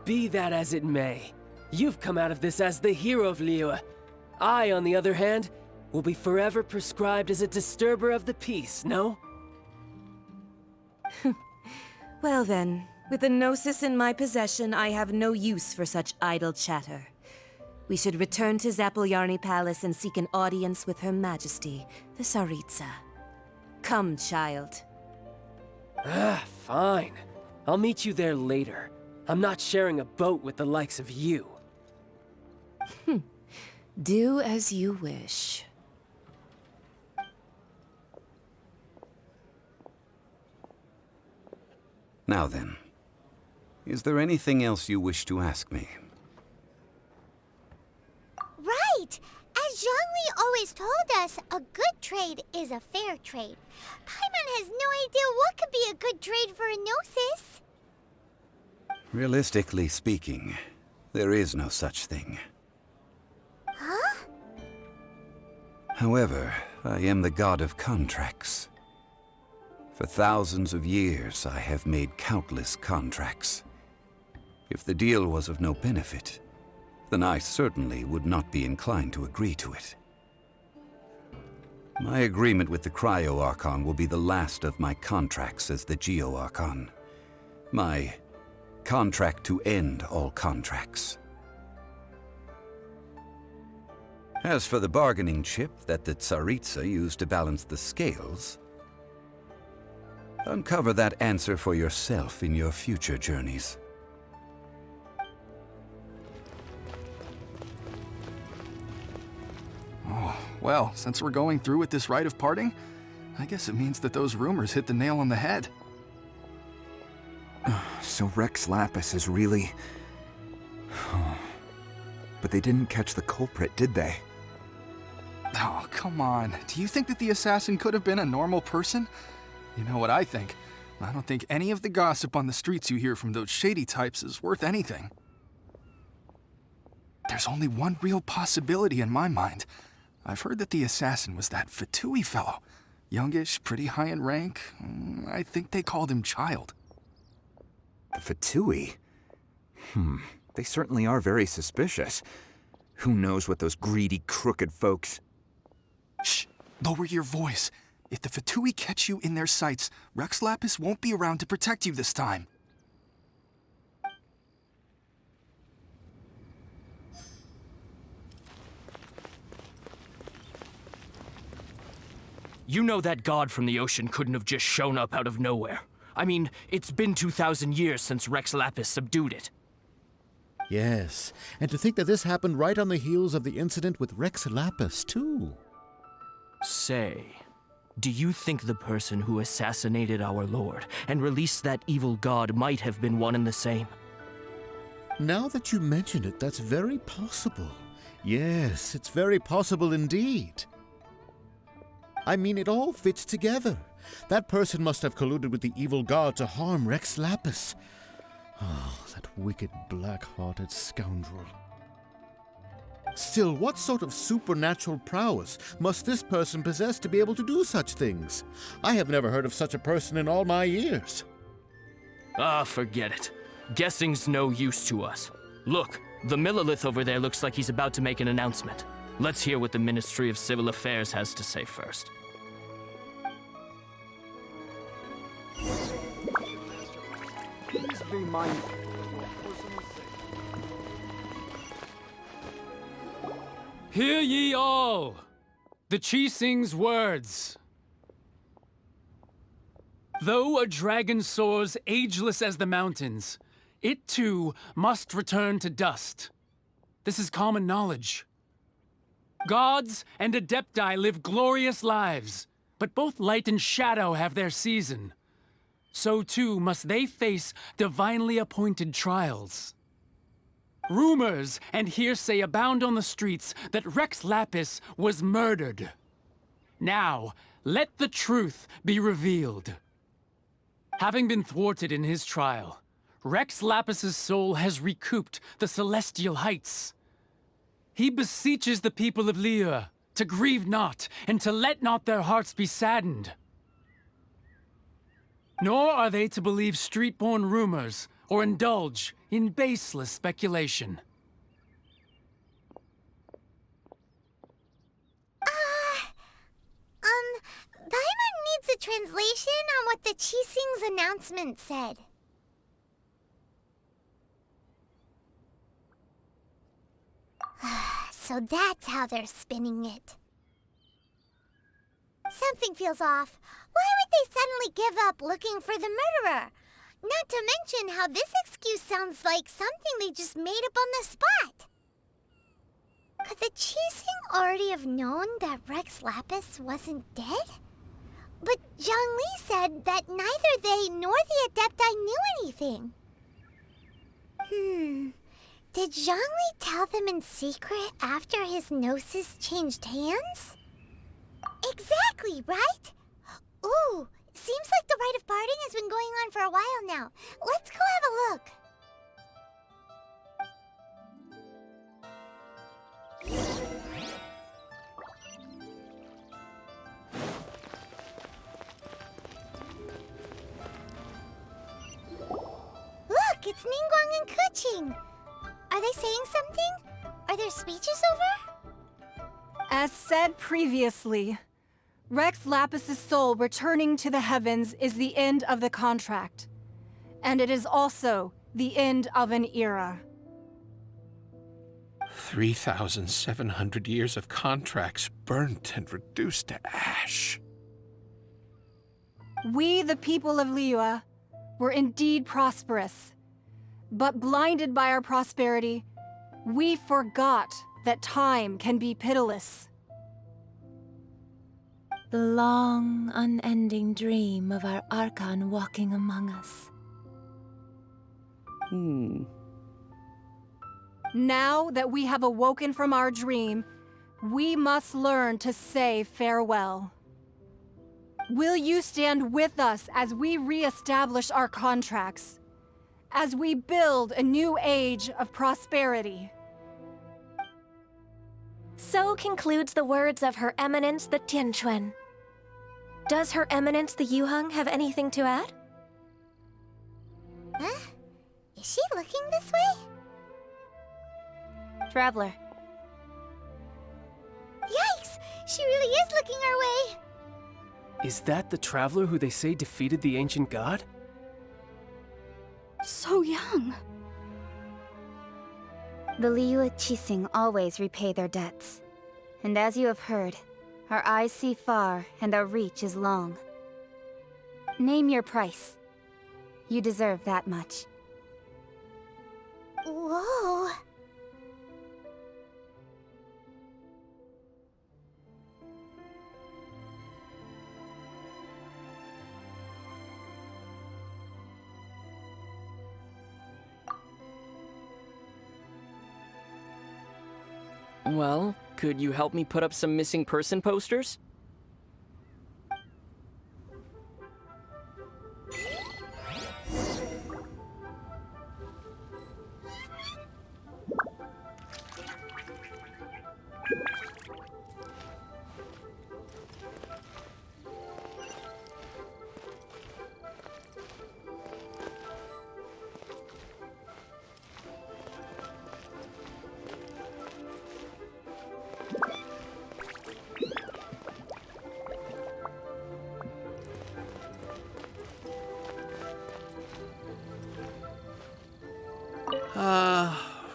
Be that as it may, you've come out of this as the hero of Liu. I, on the other hand, will be forever prescribed as a disturber of the peace, no? Well then, with the Gnosis in my possession, I have no use for such idle chatter. We should return to Zapoljarny Palace and seek an audience with Her Majesty, the Tsaritsa. Come, child. Fine. I'll meet you there later. I'm not sharing a boat with the likes of you. Do as you wish. Now then, is there anything else you wish to ask me? Right! As Zhongli always told us, a good trade is a fair trade. Paimon has no idea what could be a good trade for a Gnosis. Realistically speaking, there is no such thing. Huh? However, I am the god of contracts. For thousands of years, I have made countless contracts. If the deal was of no benefit, then I certainly would not be inclined to agree to it. My agreement with the Cryo-Archon will be the last of my contracts as the Geo-Archon. My contract to end all contracts. As for the bargaining chip that the Tsaritsa used to balance the scales, uncover that answer for yourself in your future journeys. Oh, well, since we're going through with this rite of parting, I guess it means that those rumors hit the nail on the head. So Rex Lapis is really... But they didn't catch the culprit, did they? Oh, come on. Do you think that the assassin could have been a normal person? You know what I think. I don't think any of the gossip on the streets you hear from those shady types is worth anything. There's only one real possibility in my mind. I've heard that the assassin was that Fatui fellow. Youngish, pretty high in rank. I think they called him Child. The Fatui? They certainly are very suspicious. Who knows what those greedy, crooked folks... Shh! Lower your voice. If the Fatui catch you in their sights, Rex Lapis won't be around to protect you this time. You know that god from the ocean couldn't have just shown up out of nowhere. I mean, it's been 2,000 years since Rex Lapis subdued it. Yes, and to think that this happened right on the heels of the incident with Rex Lapis, too. Say, do you think the person who assassinated our lord and released that evil god might have been one and the same? Now that you mention it, that's very possible. Yes, it's very possible indeed. I mean, it all fits together. That person must have colluded with the evil god to harm Rex Lapis. Oh, that wicked, black-hearted scoundrel. Still, what sort of supernatural prowess must this person possess to be able to do such things? I have never heard of such a person in all my years. Ah, forget it. Guessing's no use to us. Look, the Millilith over there looks like he's about to make an announcement. Let's hear what the Ministry of Civil Affairs has to say first. Please be mindful. Hear ye all! The Qixing's words. Though a dragon soars ageless as the mountains, it too must return to dust. This is common knowledge. Gods and Adepti live glorious lives, but both light and shadow have their season. So too must they face divinely appointed trials. Rumors and hearsay abound on the streets that Rex Lapis was murdered. Now, let the truth be revealed. Having been thwarted in his trial, Rex Lapis's soul has recouped the celestial heights. He beseeches the people of Liyue to grieve not and to let not their hearts be saddened. Nor are they to believe street-born rumors or indulge in baseless speculation. Paimon needs a translation on what the Qixing's announcement said. So that's how they're spinning it. Something feels off. Why would they suddenly give up looking for the murderer? Not to mention how this excuse sounds like something they just made up on the spot. Could the Qixing already have known that Rex Lapis wasn't dead? But Zhongli said that neither they nor the Adepti knew anything. Did Zhongli tell them in secret after his gnosis changed hands? Exactly, right? Ooh, seems like the rite of parting has been going on for a while now. Let's go have a look. Look, it's Ningguang and Keqing. Are they saying something? Are there speeches over? As said previously, Rex Lapis's soul returning to the heavens is the end of the contract. And it is also the end of an era. 3,700 years of contracts burnt and reduced to ash. We, the people of Liyue, were indeed prosperous. But blinded by our prosperity, we forgot that time can be pitiless. The long, unending dream of our Archon walking among us. Now that we have awoken from our dream, we must learn to say farewell. Will you stand with us as we re-establish our contracts? As we build a new age of prosperity? So concludes the words of Her Eminence the Tianquan. Does Her Eminence the Yuheng have anything to add? Huh? Is she looking this way? Traveler. Yikes! She really is looking our way! Is that the traveler who they say defeated the ancient god? So young. The Liyue Qixing always repay their debts. And as you have heard, our eyes see far and our reach is long. Name your price. You deserve that much. Whoa! Well, could you help me put up some missing person posters?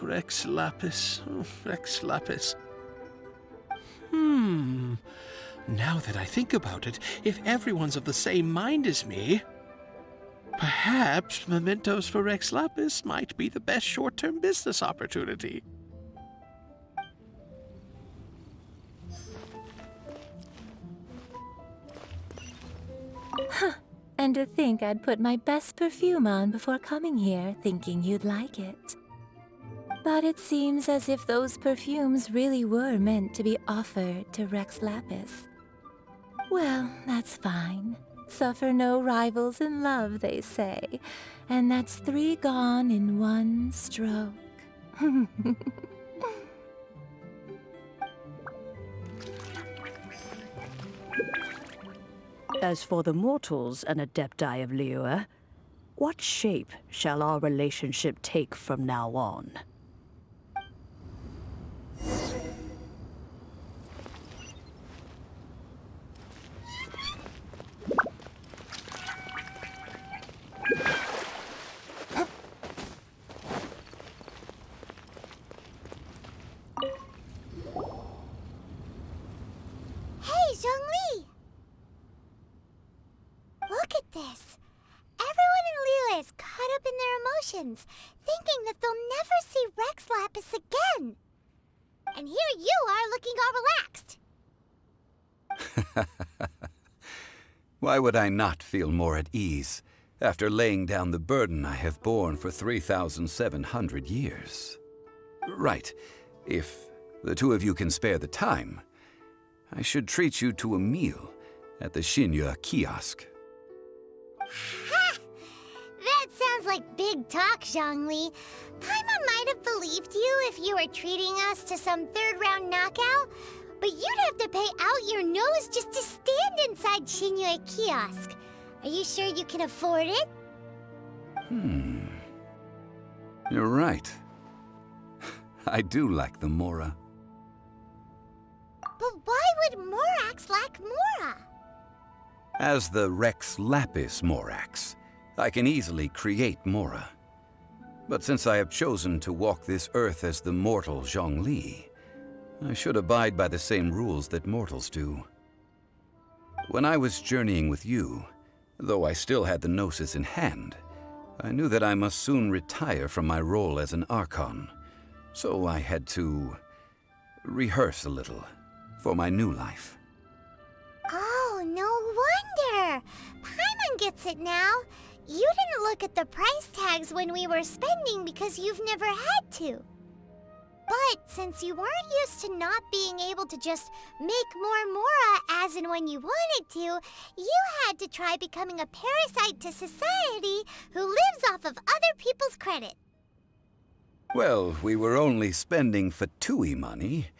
Rex Lapis. Oh, Rex Lapis. Now that I think about it, if everyone's of the same mind as me, perhaps mementos for Rex Lapis might be the best short-term business opportunity. And to think I'd put my best perfume on before coming here, thinking you'd like it. But it seems as if those perfumes really were meant to be offered to Rex Lapis. Well, that's fine. Suffer no rivals in love, they say. And that's 3 gone in 1 stroke. As for the mortals and Adepti of Liyue, what shape shall our relationship take from now on? Hey, Zhongli! Look at this. Everyone in Liyue is caught up in their emotions, thinking that they'll never see Rex Lapis again. And here you are looking all relaxed. Why would I not feel more at ease after laying down the burden I have borne for 3,700 years? Right. If the two of you can spare the time, I should treat you to a meal at the Xinye kiosk. Ha! That sounds like big talk, Zhongli. Paimon might have believed you if you were treating us to some third-round knockout, but you'd have to pay out your nose just to stand inside Xinye kiosk. Are you sure you can afford it? You're right. I do like the Mora. But why would Morax lack Mora? As the Rex Lapis Morax, I can easily create Mora. But since I have chosen to walk this earth as the mortal Zhongli, I should abide by the same rules that mortals do. When I was journeying with you, though I still had the Gnosis in hand, I knew that I must soon retire from my role as an Archon, so I had to rehearse a little for my new life. Oh, no wonder! Paimon gets it now. You didn't look at the price tags when we were spending because you've never had to. But since you weren't used to not being able to just make more Mora as and when you wanted to, you had to try becoming a parasite to society who lives off of other people's credit. Well, we were only spending Fatui money.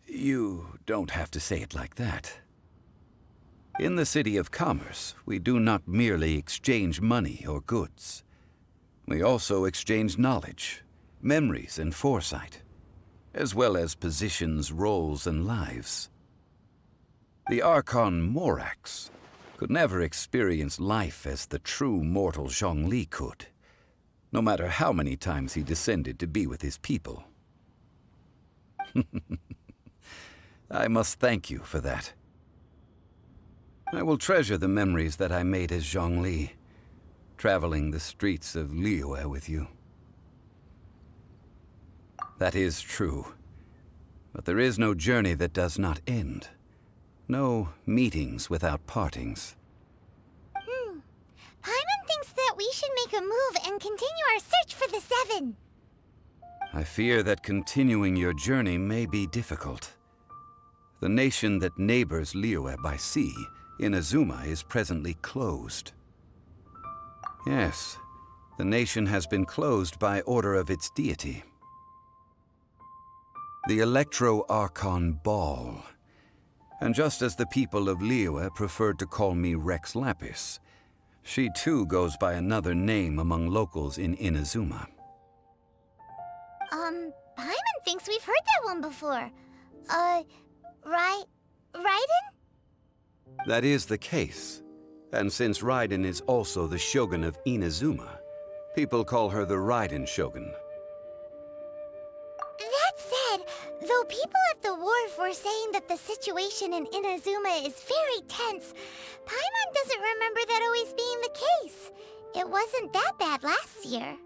You don't have to say it like that. In the City of Commerce, we do not merely exchange money or goods. We also exchange knowledge, memories, and foresight, as well as positions, roles, and lives. The Archon Morax could never experience life as the true mortal Zhongli could, no matter how many times he descended to be with his people. I must thank you for that. I will treasure the memories that I made as Zhongli, traveling the streets of Liyue with you. That is true. But there is no journey that does not end. No meetings without partings. Paimon thinks that we should make a move and continue our search for the 7. I fear that continuing your journey may be difficult. The nation that neighbors Liyue by sea, Inazuma, is presently closed. Yes, the nation has been closed by order of its deity. The Electro-Archon Ball. And just as the people of Liyue preferred to call me Rex Lapis, she too goes by another name among locals in Inazuma. Paimon thinks we've heard that one before. Raiden? That is the case. And since Raiden is also the Shogun of Inazuma, people call her the Raiden Shogun. people at the wharf were saying that the situation in Inazuma is very tense. Paimon doesn't remember that always being the case. It wasn't that bad last year.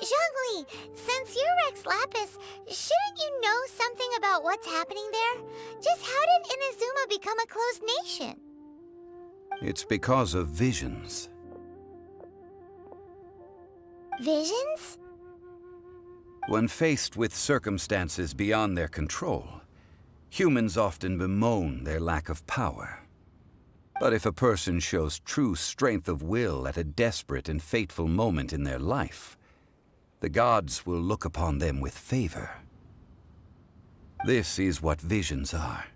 Zhongli, since you're Rex Lapis, shouldn't you know something about what's happening there? Just how did Inazuma become a closed nation? It's because of visions. Visions? When faced with circumstances beyond their control, humans often bemoan their lack of power. But if a person shows true strength of will at a desperate and fateful moment in their life, the gods will look upon them with favor. This is what visions are.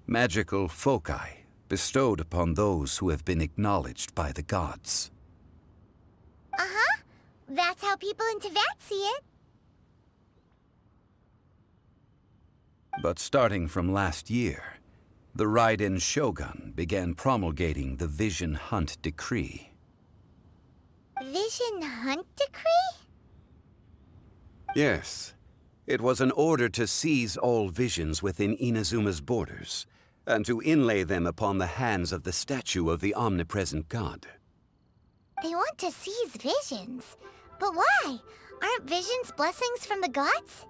Magical foci bestowed upon those who have been acknowledged by the gods. Uh-huh. That's how people in Teyvat see it. But starting from last year, the Raiden Shogun began promulgating the Vision Hunt Decree. Vision Hunt Decree? Yes. It was an order to seize all visions within Inazuma's borders, and to inlay them upon the hands of the statue of the omnipresent god. They want to seize visions. But why? Aren't visions blessings from the gods?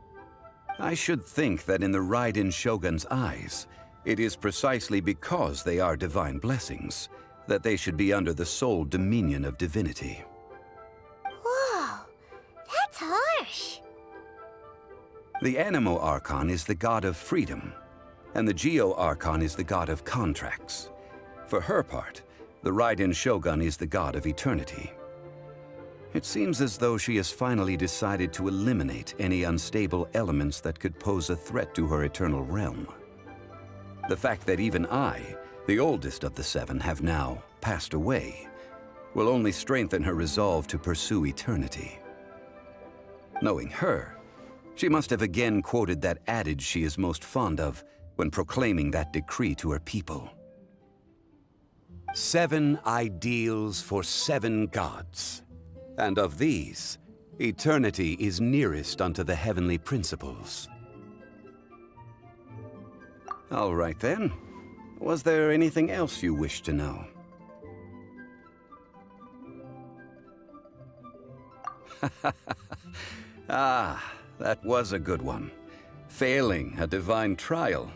I should think that in the Raiden Shogun's eyes, it is precisely because they are divine blessings that they should be under the sole dominion of divinity. Whoa, that's harsh. The Anemo Archon is the god of freedom, and the Geo Archon is the god of contracts. For her part, the Raiden Shogun is the god of eternity. It seems as though she has finally decided to eliminate any unstable elements that could pose a threat to her eternal realm. The fact that even I, the oldest of the seven, have now passed away, will only strengthen her resolve to pursue eternity. Knowing her, she must have again quoted that adage she is most fond of when proclaiming that decree to her people. 7 ideals for 7 gods. And of these, eternity is nearest unto the heavenly principles. All right then. Was there anything else you wish to know? Ah, that was a good one. Failing a divine trial.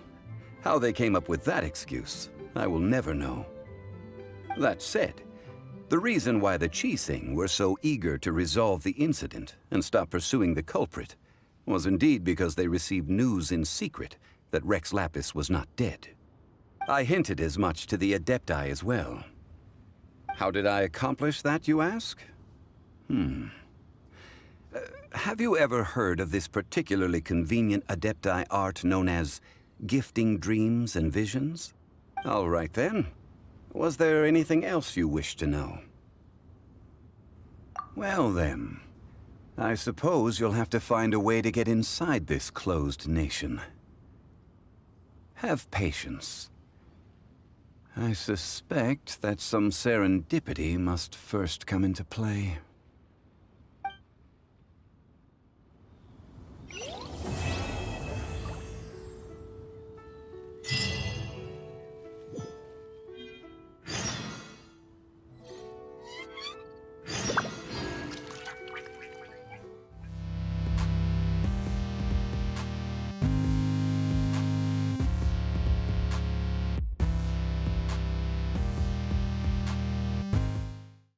How they came up with that excuse, I will never know. That said, the reason why the Qixing were so eager to resolve the incident and stop pursuing the culprit was indeed because they received news in secret that Rex Lapis was not dead. I hinted as much to the Adepti as well. How did I accomplish that, you ask? Have you ever heard of this particularly convenient Adepti art known as gifting dreams and visions? All right then. Was there anything else you wish to know? Well then, I suppose you'll have to find a way to get inside this closed nation. Have patience. I suspect that some serendipity must first come into play.